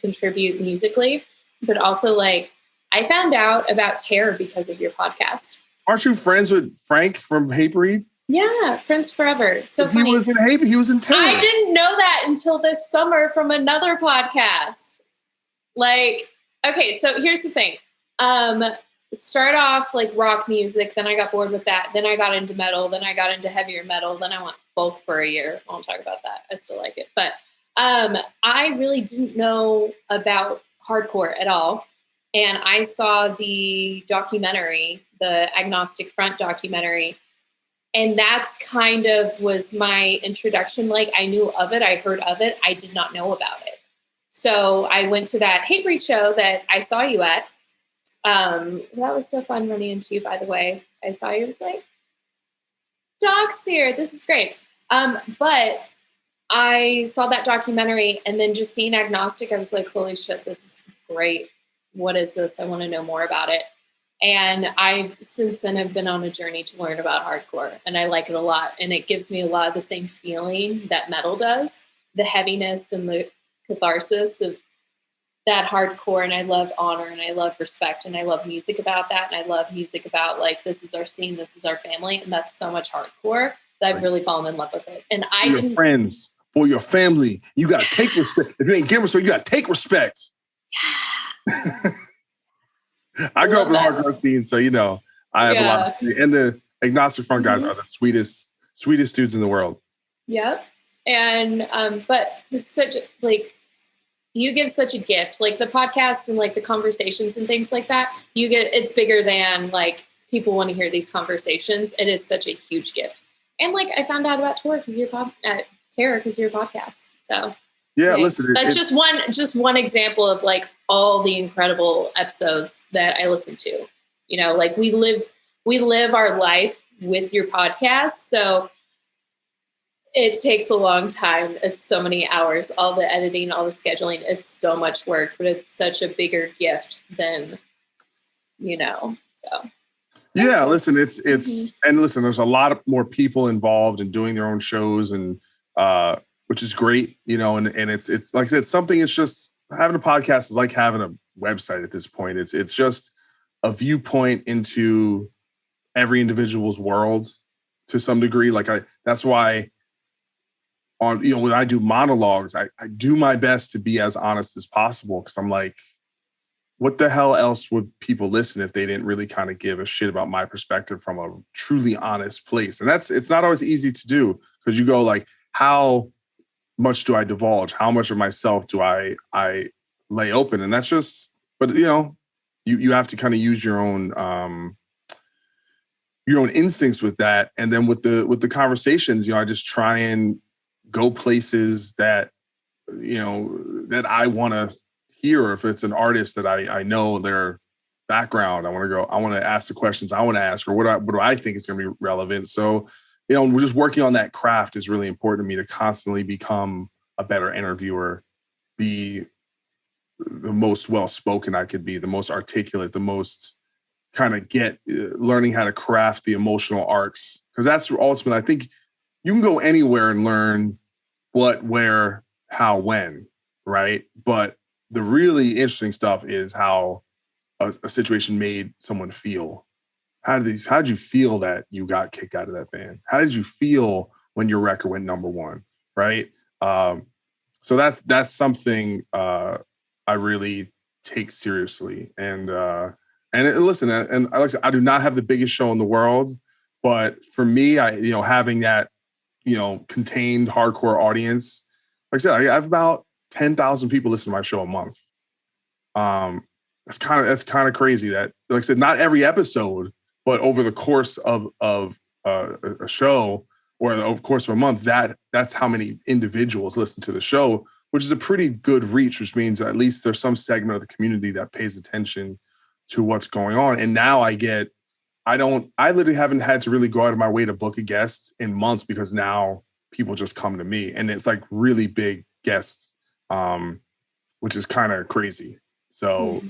contribute musically, but also like I found out about Terror because of your podcast.
Aren't you friends with Frank from Hatebreed?
Yeah, friends forever. So funny.
He was in Hatebreed. He was in Terror.
I didn't know that until this summer from another podcast. Like, okay, so here's the thing. Start off like rock music, then I got bored with that. Then I got into metal, then I got into heavier metal, then I went folk for a year. I won't talk about that. I still like it. But I really didn't know about hardcore at all. And I saw the documentary, the Agnostic Front documentary, and that's kind of was my introduction. Like I knew of it, I heard of it, I did not know about it. So I went to that Hatebreed show that I saw you at. That was so fun running into you, by the way. I saw you, I was like, Doc's here, this is great. But I saw that documentary and then just seeing Agnostic, I was like, holy shit, this is great. What is this? I want to know more about it. And I, since then, have been on a journey to learn about hardcore, and I like it a lot. And it gives me a lot of the same feeling that metal does, the heaviness and the catharsis of that hardcore. And I love honor and I love respect and I love music about that. And I love music about like, this is our scene, this is our family. And that's so much hardcore that I've really fallen in love with it. And I
for your friends, for your family, you got to take respect. If you ain't giving respect, you got to take respect. I grew up in the hardcore scene, so I have a lot of, and the Agnostic Front guys are the sweetest dudes in the world.
Yep. And but it's such like you give such a gift, like the podcast and like the conversations and things like that. It's bigger than like people want to hear these conversations. It is such a huge gift. And like I found out about Terror because your podcast. So
yeah, listen,
that's just one example of like all the incredible episodes that I listen to. Like we live our life with your podcast. So it takes a long time. It's so many hours, all the editing, all the scheduling. It's so much work, but it's such a bigger gift than, so.
Yeah, listen, it's and listen, there's a lot of more people involved in doing their own shows and which is great, and it's like I said, something. It's just having a podcast is like having a website at this point. It's just a viewpoint into every individual's world to some degree. Like that's why when I do monologues, I do my best to be as honest as possible, because I'm like, what the hell else would people listen if they didn't really kind of give a shit about my perspective from a truly honest place? And it's not always easy to do, because you go like, how much do I divulge? How much of myself do I lay open? And that's just, but you have to kind of use your own instincts with that. And then with the conversations, I just try and go places that, that I want to hear. Or if it's an artist that I know they're background. I want to ask the questions I want to ask, or what do I think is going to be relevant. So, we're just working on that craft is really important to me, to constantly become a better interviewer, be the most well-spoken I could be, the most articulate, the most kind of learning how to craft the emotional arcs. Because that's ultimately, I think you can go anywhere and learn what, where, how, when, right? But the really interesting stuff is how a situation made someone feel. How did you feel that you got kicked out of that band? How did you feel when your record went number one, right? So that's something I really take seriously. And listen, and like I said, I do not have the biggest show in the world, but for me, having that, contained hardcore audience, like I said, I have about 10,000 people listen to my show a month. That's kind of crazy that, like I said, not every episode, but over the course of a show, or over the course of a month, that's how many individuals listen to the show, which is a pretty good reach, which means at least there's some segment of the community that pays attention to what's going on. And now I literally haven't had to really go out of my way to book a guest in months, because now people just come to me, and it's like really big guests, which is kind of crazy. So,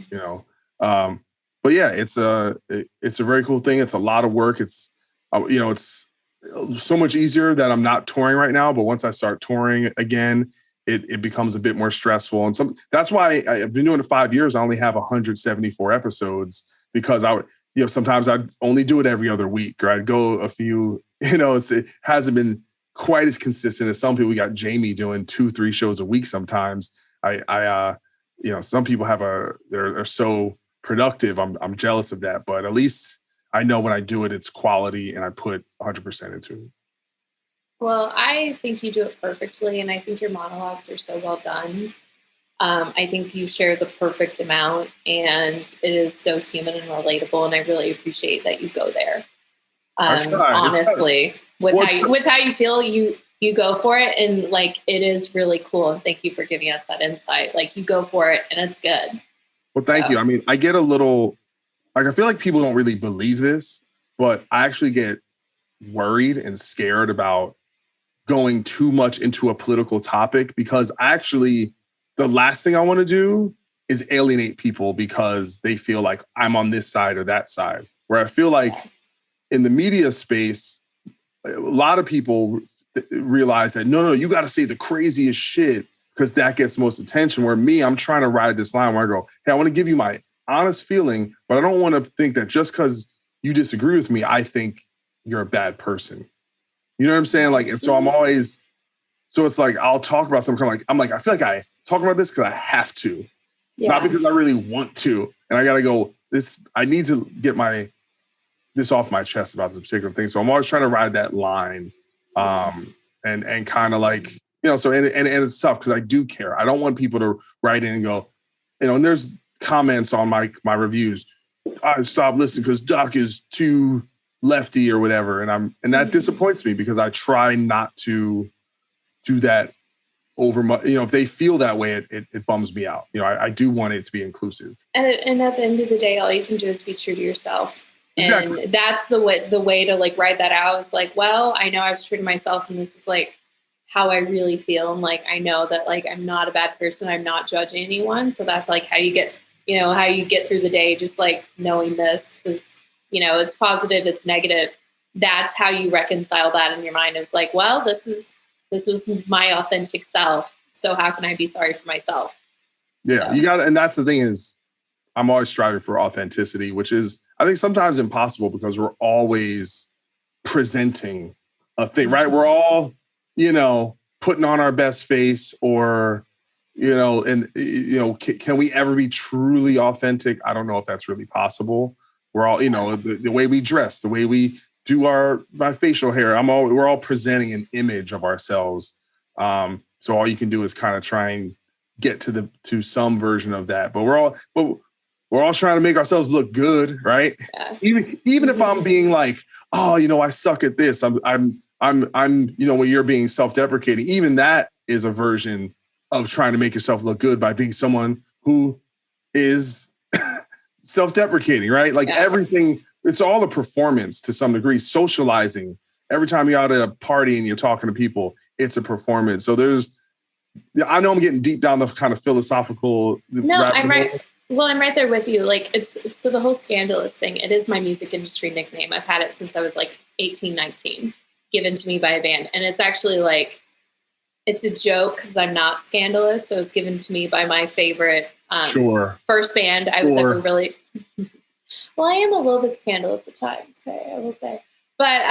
but yeah, it's a very cool thing. It's a lot of work. It's so much easier that I'm not touring right now, but once I start touring again, it becomes a bit more stressful. And that's why I've been doing it 5 years. I only have 174 episodes, because sometimes I'd only do it every other week, or I'd go a few, it hasn't been quite as consistent as some people. We got Jamie doing 2-3 shows a week sometimes. Some people they're so productive. I'm jealous of that, but at least I know when I do it, it's quality, and I put 100% into it.
Well, I think you do it perfectly, and I think your monologues are so well done. I think you share the perfect amount, and it is so human and relatable, and I really appreciate that you go there. Honestly, with how you feel, you go for it, and like, it is really cool. And thank you for giving us that insight. Like, you go for it, and it's good.
Well, thank you. I mean, I get a little, I feel like people don't really believe this, but I actually get worried and scared about going too much into a political topic, because the last thing I want to do is alienate people because they feel like I'm on this side or that side. Where I feel like in the media space, a lot of people realize that, no, you got to say the craziest shit, because that gets most attention. Where me, I'm trying to ride this line where I go, hey, I want to give you my honest feeling, but I don't want to think that just because you disagree with me, I think you're a bad person. You know what I'm saying? Like, so it's like, I'll talk about something I feel like I talk about this because I have to, not because I really want to. And I got to go, I need to get this off my chest about this particular thing. So I'm always trying to ride that line. And kind of like, so, and it's tough because I do care. I don't want people to write in and go, and there's comments on my reviews. I stopped listening because Doc is too lefty or whatever. And that disappoints me, because I try not to do that over much. If they feel that way, it bums me out. I do want it to be inclusive. And
at the end of the day, all you can do is be true to yourself.
Exactly.
And that's the way to like ride that out. It's like, well, I know I was true to myself, and this is like how I really feel. And like, I know that like, I'm not a bad person. I'm not judging anyone. So that's like how you get through the day, just like knowing this, because, it's positive, it's negative. That's how you reconcile that in your mind. Is like, well, this was my authentic self. So how can I be sorry for myself?
Yeah, you got it. And that's the thing is, I'm always striving for authenticity, which is, I think, sometimes impossible, because we're always presenting a thing, right? We're all, putting on our best face, or, can we ever be truly authentic? I don't know if that's really possible. We're all, the way we dress, the way we do my facial hair, we're all presenting an image of ourselves. So all you can do is kind of try and get to some version of that. But we're all trying to make ourselves look good, right? Yeah. Even if I'm being like, oh, I suck at this. I'm when you're being self-deprecating, even that is a version of trying to make yourself look good by being someone who is self-deprecating, right? Like everything, it's all a performance to some degree. Socializing. Every time you're out at a party and you're talking to people, it's a performance. So I know I'm getting deep down the kind of philosophical.
No, I'm right. Well, I'm right there with you. Like it's so the whole Scandalous thing, it is my music industry nickname. I've had it since I was like 18, 19, given to me by a band. And it's actually like, it's a joke because I'm not scandalous. So it's given to me by my favorite first band I was ever really, well, I am a little bit scandalous at times, I will say. But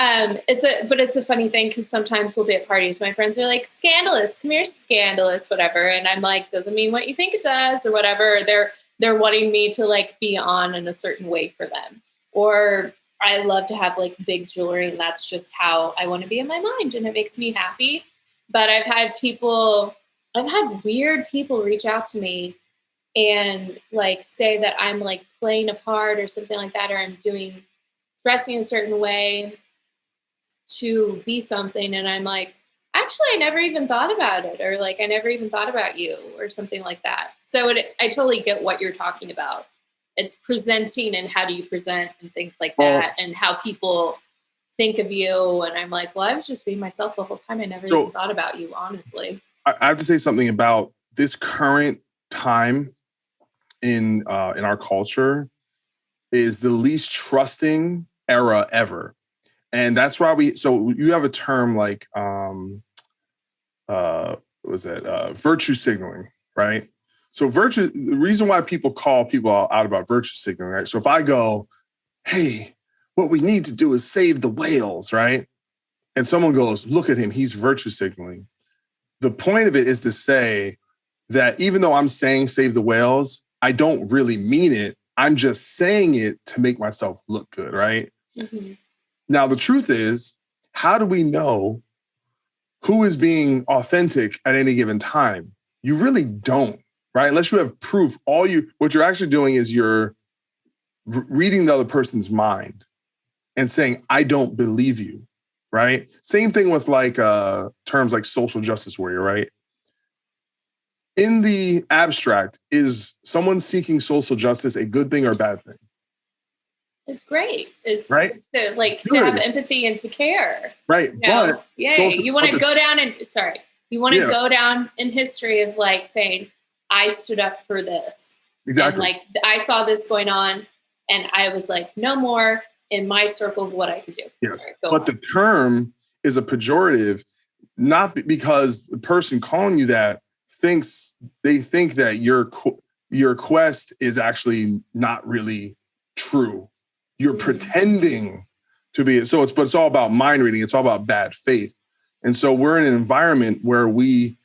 it's a funny thing because sometimes we'll be at parties. My friends are like, scandalous, come here, scandalous, whatever. And I'm like, doesn't mean what you think it does or whatever. They're wanting me to like be on in a certain way for them. Or I love to have like big jewelry and that's just how I want to be in my mind and it makes me happy. But I've had weird people reach out to me and like say that I'm like playing a part or something like that, or I'm dressing a certain way to be something. And I'm like, actually, I never even thought about it. Or like, I never even thought about you or something like that. So I totally get what you're talking about. It's presenting and how do you present and things like that and how people think of you. And I'm like, well, I was just being myself the whole time. I never even thought about you, honestly.
I have to say something about this current time in our culture is the least trusting era ever. And that's why you have a term like, virtue signaling, right? So the reason why people call people out about virtue signaling, right? So if I go, hey, what we need to do is save the whales, right? And someone goes, look at him, he's virtue signaling. The point of it is to say that even though I'm saying save the whales, I don't really mean it. I'm just saying it to make myself look good, right? Mm-hmm. Now, the truth is, how do we know who is being authentic at any given time? You really don't, right? Unless you have proof. What you're actually doing is you're reading the other person's mind and saying, I don't believe you, right? Same thing with like terms like social justice warrior, right? In the abstract, is someone seeking social justice a good thing or a bad thing?
It's great. It's
right.
To have empathy and to care.
Right.
You know? But you want to go down go down in history of like saying, I stood up for this.
Exactly.
And like I saw this going on and I was like, no more in my circle of what I can do.
Yes. The term is a pejorative, not because the person calling you that they think that your quest is actually not really true. You're pretending to be. So it's all about mind reading. It's all about bad faith. And so we're in an environment where we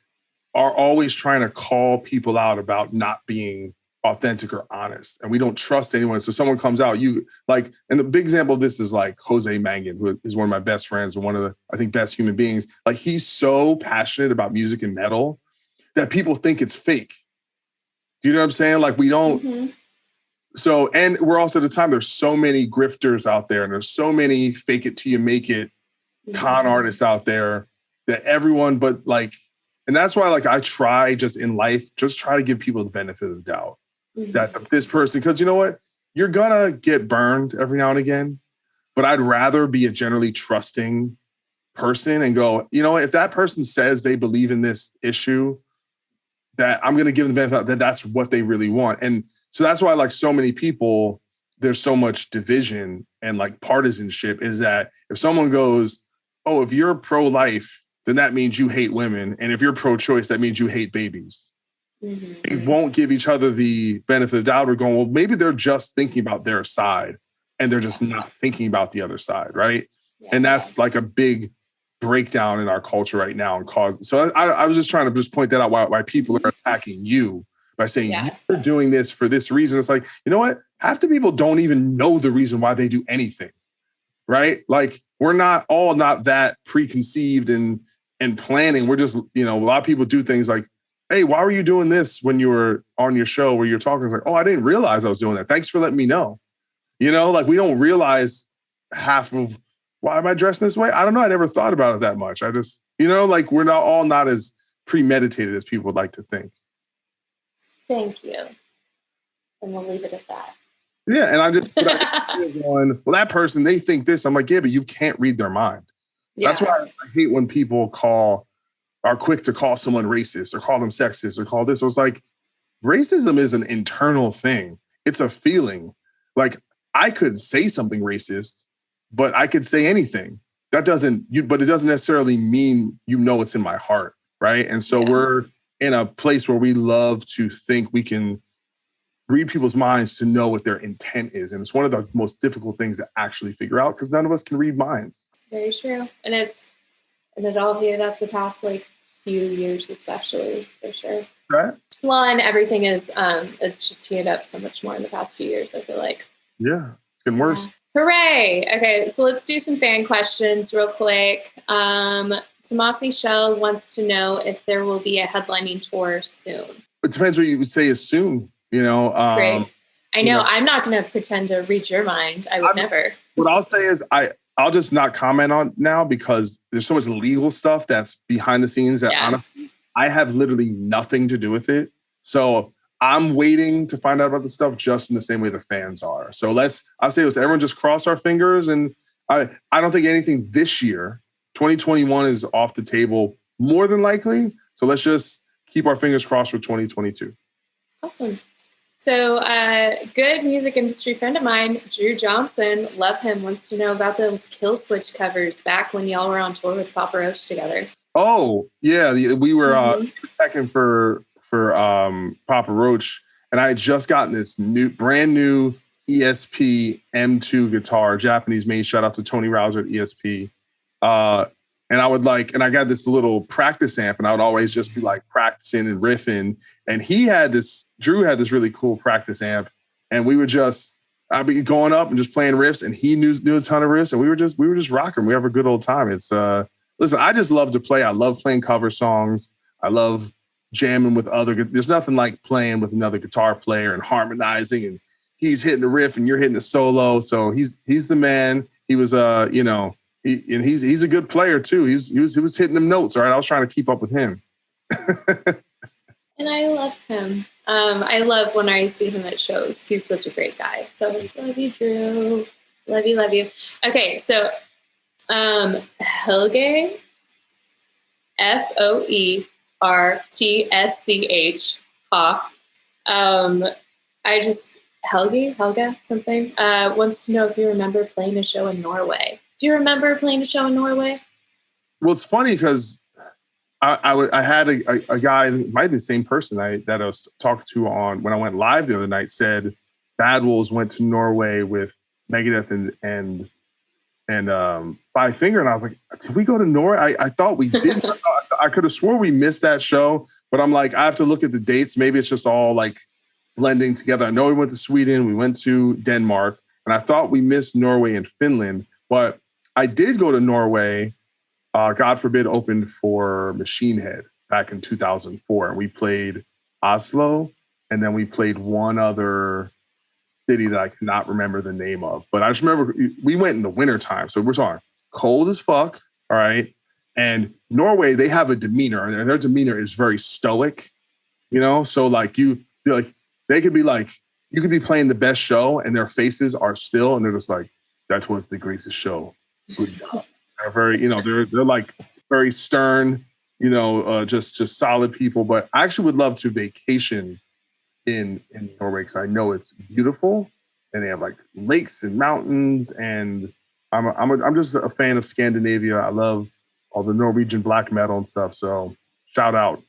are always trying to call people out about not being authentic or honest. And we don't trust anyone. So someone comes out, and the big example of this is like Jose Mangan, who is one of my best friends and one of the, I think, best human beings. Like he's so passionate about music and metal that people think it's fake. Do you know what I'm saying? Like we don't. Mm-hmm. So, and we're also at the time, there's so many grifters out there and there's so many fake it till you make it con artists out there that everyone, and that's why I try just in life, just try to give people the benefit of the doubt that this person, because you know what, you're gonna get burned every now and again, but I'd rather be a generally trusting person and go, you know, if that person says they believe in this issue, that I'm going to give them the benefit that that's what they really want. And so that's why so many people, there's so much division and partisanship is that if someone goes, oh, if you're pro-life, then that means you hate women. And if you're pro-choice, that means you hate babies. Mm-hmm. They won't give each other the benefit of the doubt. We're going, well, maybe they're just thinking about their side and they're just not thinking about the other side. Right. Yeah. And that's a big breakdown in our culture right now and cause. So I was just trying to just point that out why people are attacking you by saying you're doing this for this reason. It's like, you know what? Half the people don't even know the reason why they do anything, right? We're not that preconceived and planning. We're just, a lot of people do things like, hey, why were you doing this when you were on your show where you're talking? It's like, oh, I didn't realize I was doing that. Thanks for letting me know. We don't realize half of why am I dressed this way? I don't know. I never thought about it that much. I just, we're not as premeditated as people would like to think.
Thank you. And we'll leave it at that.
Yeah, and I'm just going, well, that person, they think this. I'm like, yeah, but you can't read their mind. Yeah. That's why I hate when people are quick to call someone racist or call them sexist or call this. It was like, racism is an internal thing. It's a feeling. Like, I could say something racist, but I could say anything. But it doesn't necessarily mean it's in my heart, right? And so we're in a place where we love to think we can read people's minds to know what their intent is. And it's one of the most difficult things to actually figure out because none of us can read minds.
Very true. And it all heated up the past few years, especially, for sure.
Right.
Well, and everything is, it's just heated up so much more in the past few years, I feel like.
Yeah, it's getting worse.
Yeah. Hooray. Okay, so let's do some fan questions real quick. Tomasi Shell wants to know if there will be a headlining tour soon. It
depends what you would say is soon.
Great. I know. I'm not going to pretend to read your mind. I would never.
What I'll say is I'll just not comment on now because there's so much legal stuff that's behind the scenes that honestly, I have literally nothing to do with it. So I'm waiting to find out about the stuff just in the same way the fans are. So I'll say this, everyone just cross our fingers. And I don't think anything this year, 2021 is off the table more than likely. So let's just keep our fingers crossed for 2022.
Awesome. So good music industry friend of mine, Drew Johnson, love him, wants to know about those Kill Switch covers back when y'all were on tour with Papa Roach together.
Oh, yeah. We were second for Papa Roach. And I had just gotten this brand new ESP M2 guitar, Japanese made. Shout out to Tony Rouser at ESP. And I got this little practice amp and I would always just be practicing and riffing. And Drew had this really cool practice amp. And I'd be going up and just playing riffs and he knew a ton of riffs and we were just rocking. We have a good old time. It's, listen, I just love to play. I love playing cover songs. I love jamming with there's nothing like playing with another guitar player and harmonizing and he's hitting the riff and you're hitting the solo. So he's the man. He was, he's a good player too. He was hitting them notes. All right. I was trying to keep up with him.
And I love him. I love when I see him at shows. He's such a great guy. So love you, Drew. Love you. Okay. So, Helge, FOERTSCH, Helga something, wants to know if you remember playing a show in Norway. Do you remember playing a show in Norway?
Well, it's funny because I had a guy, it might be the same person that I was talking to when I went live the other night, said Bad Wolves went to Norway with Megadeth and Five Finger. And I was like, did we go to Norway? I thought we did. I could have swore we missed that show, but I'm like, I have to look at the dates. Maybe it's just all blending together. I know we went to Sweden, we went to Denmark, and I thought we missed Norway and Finland, but I did go to Norway. God forbid, opened for Machine Head back in 2004. And we played Oslo, and then we played one other city that I cannot remember the name of. But I just remember we went in the wintertime. So we're talking cold as fuck, all right? And Norway, they have a demeanor, and their demeanor is very stoic, So they could be you could be playing the best show, and their faces are still, and they're just like, that was the greatest show. Good job. They're very, they're very stern, just solid people. But I actually would love to vacation in Norway because I know it's beautiful and they have lakes and mountains. And I'm just a fan of Scandinavia. I love all the Norwegian black metal and stuff. So shout out.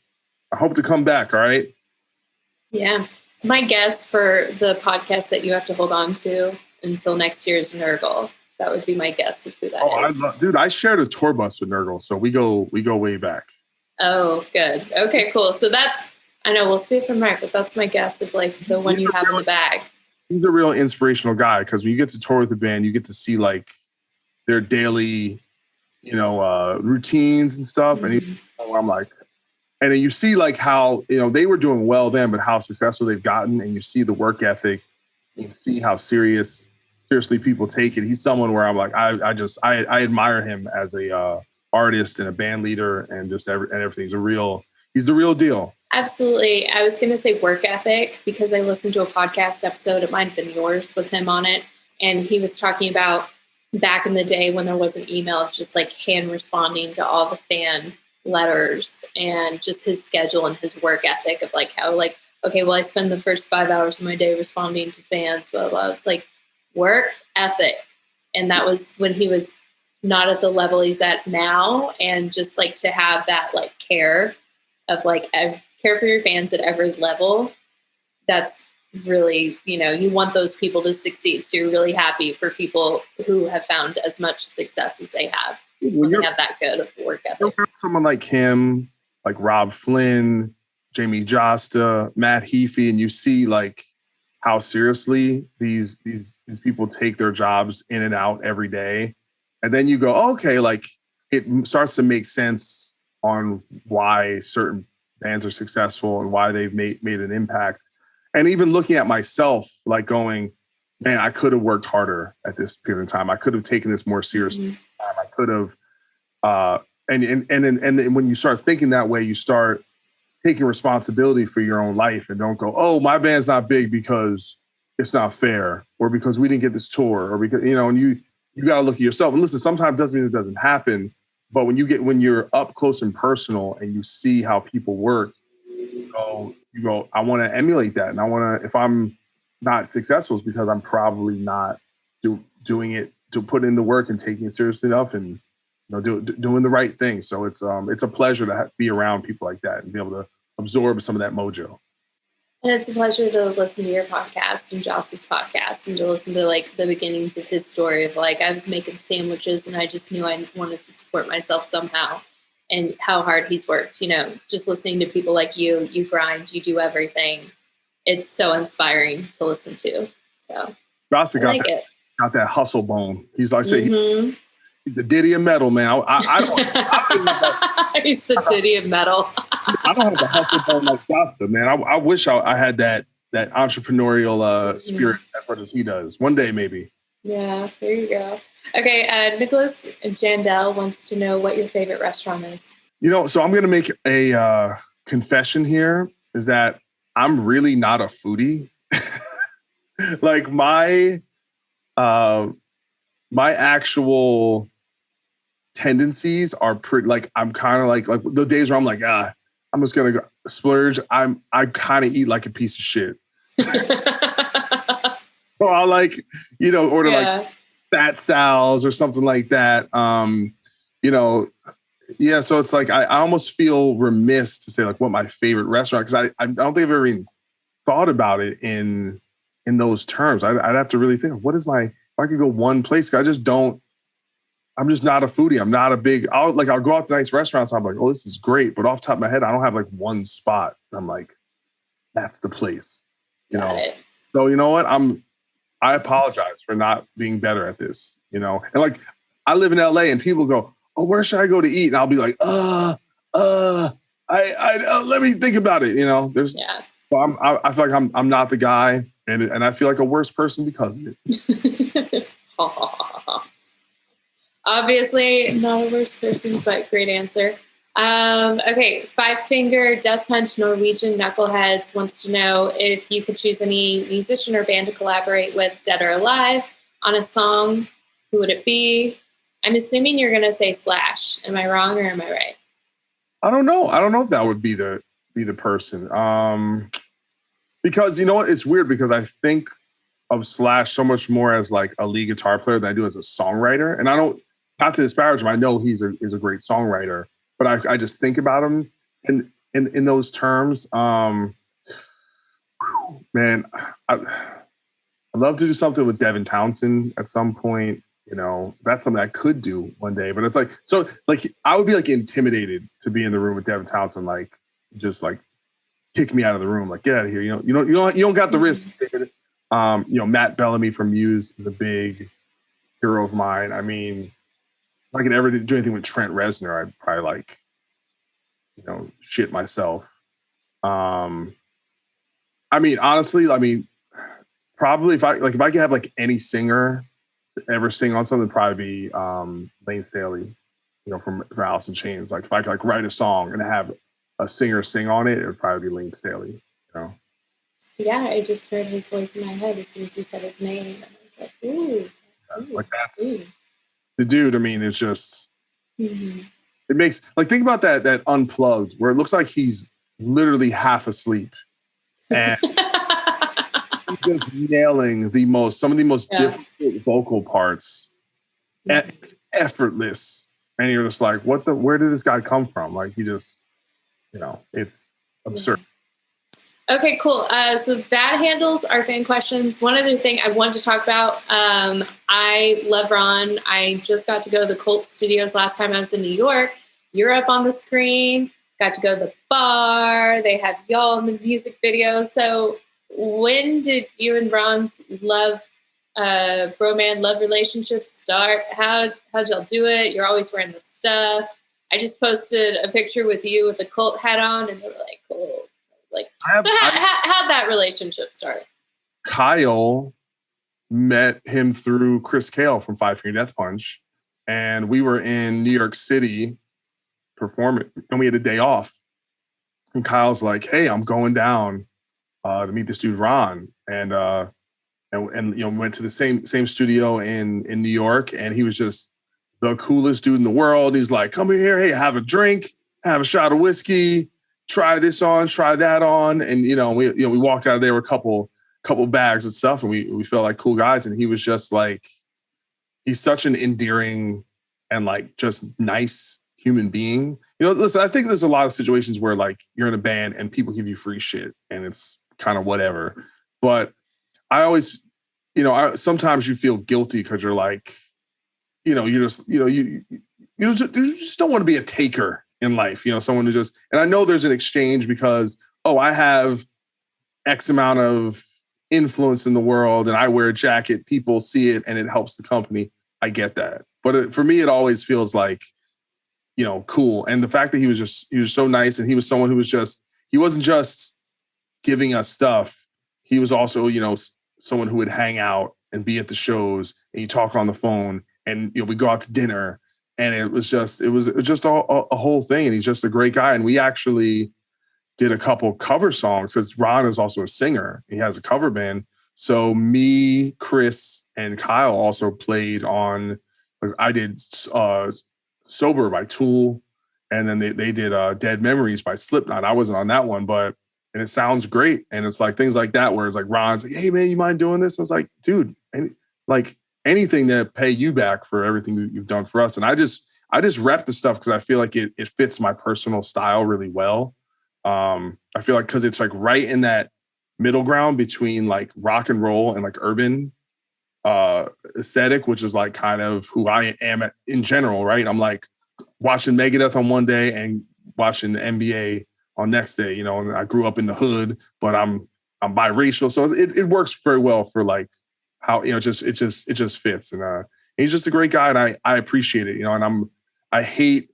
I hope to come back. All right.
Yeah. My guess for the podcast that you have to hold on to until next year is Nurgle. That would be my guess of who that is.
Dude, I shared a tour bus with Nurgle, so we go way back.
Oh, good. Okay, cool. So I know we'll see if I'm right, but that's my guess of the one you have in the bag.
He's a real inspirational guy because when you get to tour with the band, you get to see their daily, routines and stuff.
Mm-hmm.
And I'm like, and then you see how they were doing well then, but how successful they've gotten, and you see the work ethic, and you see how seriously people take it. He's someone where I'm like, I admire him as a artist and a band leader and just everything. He's the real deal.
Absolutely. I was going to say work ethic because I listened to a podcast episode, it might have been yours, with him on it. And he was talking about back in the day when there wasn't email, it's just like hand responding to all the fan letters and just his schedule and his work ethic of like how like, okay, well, I spend the first 5 hours of my day responding to fans, blah, blah. It's like work ethic. And that was when he was not at the level he's at now. And just like to have that like care of like care for your fans at every level. That's really, you want those people to succeed. So you're really happy for people who have found as much success as they have. When they have that good of work ethic.
Someone like him, like Rob Flynn, Jamie Josta, Matt Heafy, and you see like how seriously these people take their jobs in and out every day. And then you go, oh, okay, like it starts to make sense on why certain bands are successful and why they've made an impact. And even looking at myself, like going, man, I could have worked harder at this period of time. I could have taken this more seriously. I could have, and when you start thinking that way, you start taking responsibility for your own life and don't go, oh, my band's not big because it's not fair or because we didn't get this tour or because, and you got to look at yourself. And listen, sometimes it doesn't mean it doesn't happen. But when you're up close and personal and you see how people work, you go, I want to emulate that. And I want to, if I'm not successful, it's because I'm probably not doing it to put in the work and taking it seriously enough and, doing the right thing. So it's a pleasure to be around people like that and be able to absorb some of that mojo.
And it's a pleasure to listen to your podcast and Joss's podcast and to listen to like the beginnings of his story of like, I was making sandwiches and I just knew I wanted to support myself somehow and how hard he's worked, just listening to people like you grind, you do everything. It's so inspiring to listen to. So
Joss got that hustle bone. He's like, he's the Diddy of metal, man.
He's the Diddy of metal.
I don't have the hustle bone like Josta, man. I wish I had that entrepreneurial spirit as much as he does. One day, maybe.
Yeah, there you go. Okay, Nicholas Jandel wants to know what your favorite restaurant is.
So I'm going to make a confession here, is that I'm really not a foodie. Like my actual tendencies are pretty, like, I'm kind of like the days where I'm like, I'm just going to splurge. I kind of eat like a piece of shit. Or I'll order like fat Sal's or something like that. Yeah. So it's like, I almost feel remiss to say like what my favorite restaurant, because I don't think I've ever even thought about it in those terms. I'd have to really think of if I could go one place. I'm just not a foodie. I'm not a big, I'll go out to nice restaurants. I'm like, oh, this is great. But off the top of my head, I don't have like one spot. I'm like, that's the place, So you know what? I apologize for not being better at this, and like I live in LA and people go, oh, where should I go to eat? And I'll be like, let me think about it. So I feel like I'm not the guy and I feel like a worse person because of it.
Obviously not a worse person, but great answer. Okay, Five Finger Death Punch Norwegian Knuckleheads wants to know if you could choose any musician or band to collaborate with, dead or alive, on a song, who would it be? I'm assuming you're going to say Slash. Am I wrong or am I right?
I don't know. I don't know if that would be the person. Because it's weird because I think of Slash so much more as like a lead guitar player than I do as a songwriter. And I don't, not to disparage him, I know he's a great songwriter, but I just think about him in those terms. Man, I'd love to do something with Devin Townsend at some point. That's something I could do one day, but it's like, so like, I would be like intimidated to be in the room with Devin Townsend, like, just like kick me out of the room, like, get out of here. You don't got the risk. Matt Bellamy from Muse is a big hero of mine. I mean, if I could ever do anything with Trent Reznor, I'd probably shit myself. I mean, honestly, probably if I could have like any singer ever sing on something, it'd probably be Lane Staley, from Alice in Chains. Like if I could like write a song and have a singer sing on it, it would probably be Lane Staley, you know?
Yeah, I just heard his voice in my head as soon as you said his name. And I was like, ooh.
Like that's the dude. I mean, it's just,
Mm-hmm.
it makes, like, think about that Unplugged where it looks like he's literally half asleep. And he's just nailing some of the most difficult vocal parts. And it's effortless. And you're just like, where did this guy come from? Like, he just, it's absurd.
Yeah. Okay, cool. So that handles our fan questions. One other thing I wanted to talk about. I love Ron. I just got to go to the Cult Studios last time I was in New York. You're up on the screen. Got to go to the bar. They have y'all in the music video. So when did you and Ron's bromance love relationship start? How'd y'all do it? You're always wearing the stuff. I just posted a picture with you with a cult hat on, and they were like, cool. Like, how'd that relationship start?
Kyle met him through Chris Kale from Five Finger Death Punch, and we were in New York City performing, and we had a day off. And Kyle's like, "Hey, I'm going down to meet this dude Ron," and we went to the same studio in New York, and he was just the coolest dude in the world. He's like, "Come in here, hey, have a drink, have a shot of whiskey. Try this on, try that on," and we walked out of there with a couple bags of stuff, and we felt like cool guys. And he was just like, he's such an endearing and like just nice human being. Listen, I think there's a lot of situations where like you're in a band and people give you free shit, and it's kind of whatever. But I always, sometimes you feel guilty because you're like, you just don't want to be a taker in life, someone who just, and I know there's an exchange because, I have X amount of influence in the world and I wear a jacket, people see it and it helps the company. I get that. But for me, it always feels like, cool. And the fact that he was so nice, and he was someone who was he wasn't just giving us stuff. He was also, someone who would hang out and be at the shows, and you talk on the phone, and, we go out to dinner. And it was just a whole thing. And he's just a great guy. And we actually did a couple cover songs because Ron is also a singer. He has a cover band. So me, Chris, and Kyle also played on, I did Sober by Tool. And then they did Dead Memories by Slipknot. I wasn't on that one, and it sounds great. And it's like things like that where it's like Ron's like, "Hey man, you mind doing this?" I was like, "Dude," and like, anything to pay you back for everything that you've done for us. And I just rep the stuff because I feel like it fits my personal style really well. I feel like because it's like right in that middle ground between like rock and roll and like urban aesthetic, which is like kind of who I am in general, right? I'm like watching Megadeth on one day and watching the NBA on next day, and I grew up in the hood, but I'm biracial. So it works very well for like how, it just fits. And he's just a great guy, and I appreciate it, and I hate,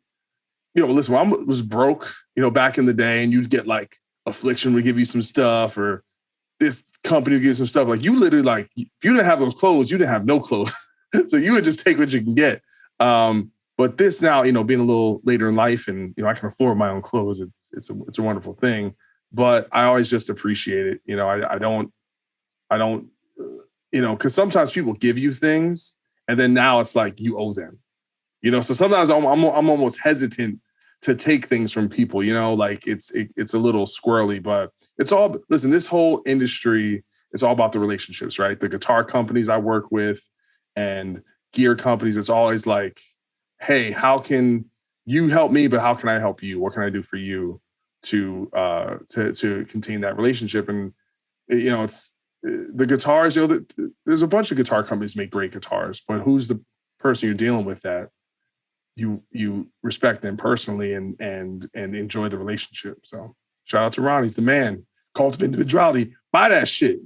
listen, when I was broke, back in the day, and you'd get like Affliction would give you some stuff, or this company would give you some stuff. Like, you literally, like, if you didn't have those clothes, you didn't have no clothes. So you would just take what you can get. But this now, being a little later in life, and, I can afford my own clothes. It's a wonderful thing, but I always just appreciate it. I don't, because sometimes people give you things and then now it's like you owe them, so sometimes I'm almost hesitant to take things from people, like it's a little squirrely, but it's all, listen, this whole industry is all about the relationships, right? The guitar companies I work with and gear companies, it's always like, hey, how can you help me, but how can I help you? What can I do for you to contain that relationship? And, it's, the guitars, there's a bunch of guitar companies make great guitars, but who's the person you're dealing with that you respect them personally and enjoy the relationship? So shout out to Ron. He's the man. Cult of Individuality. Buy that shit.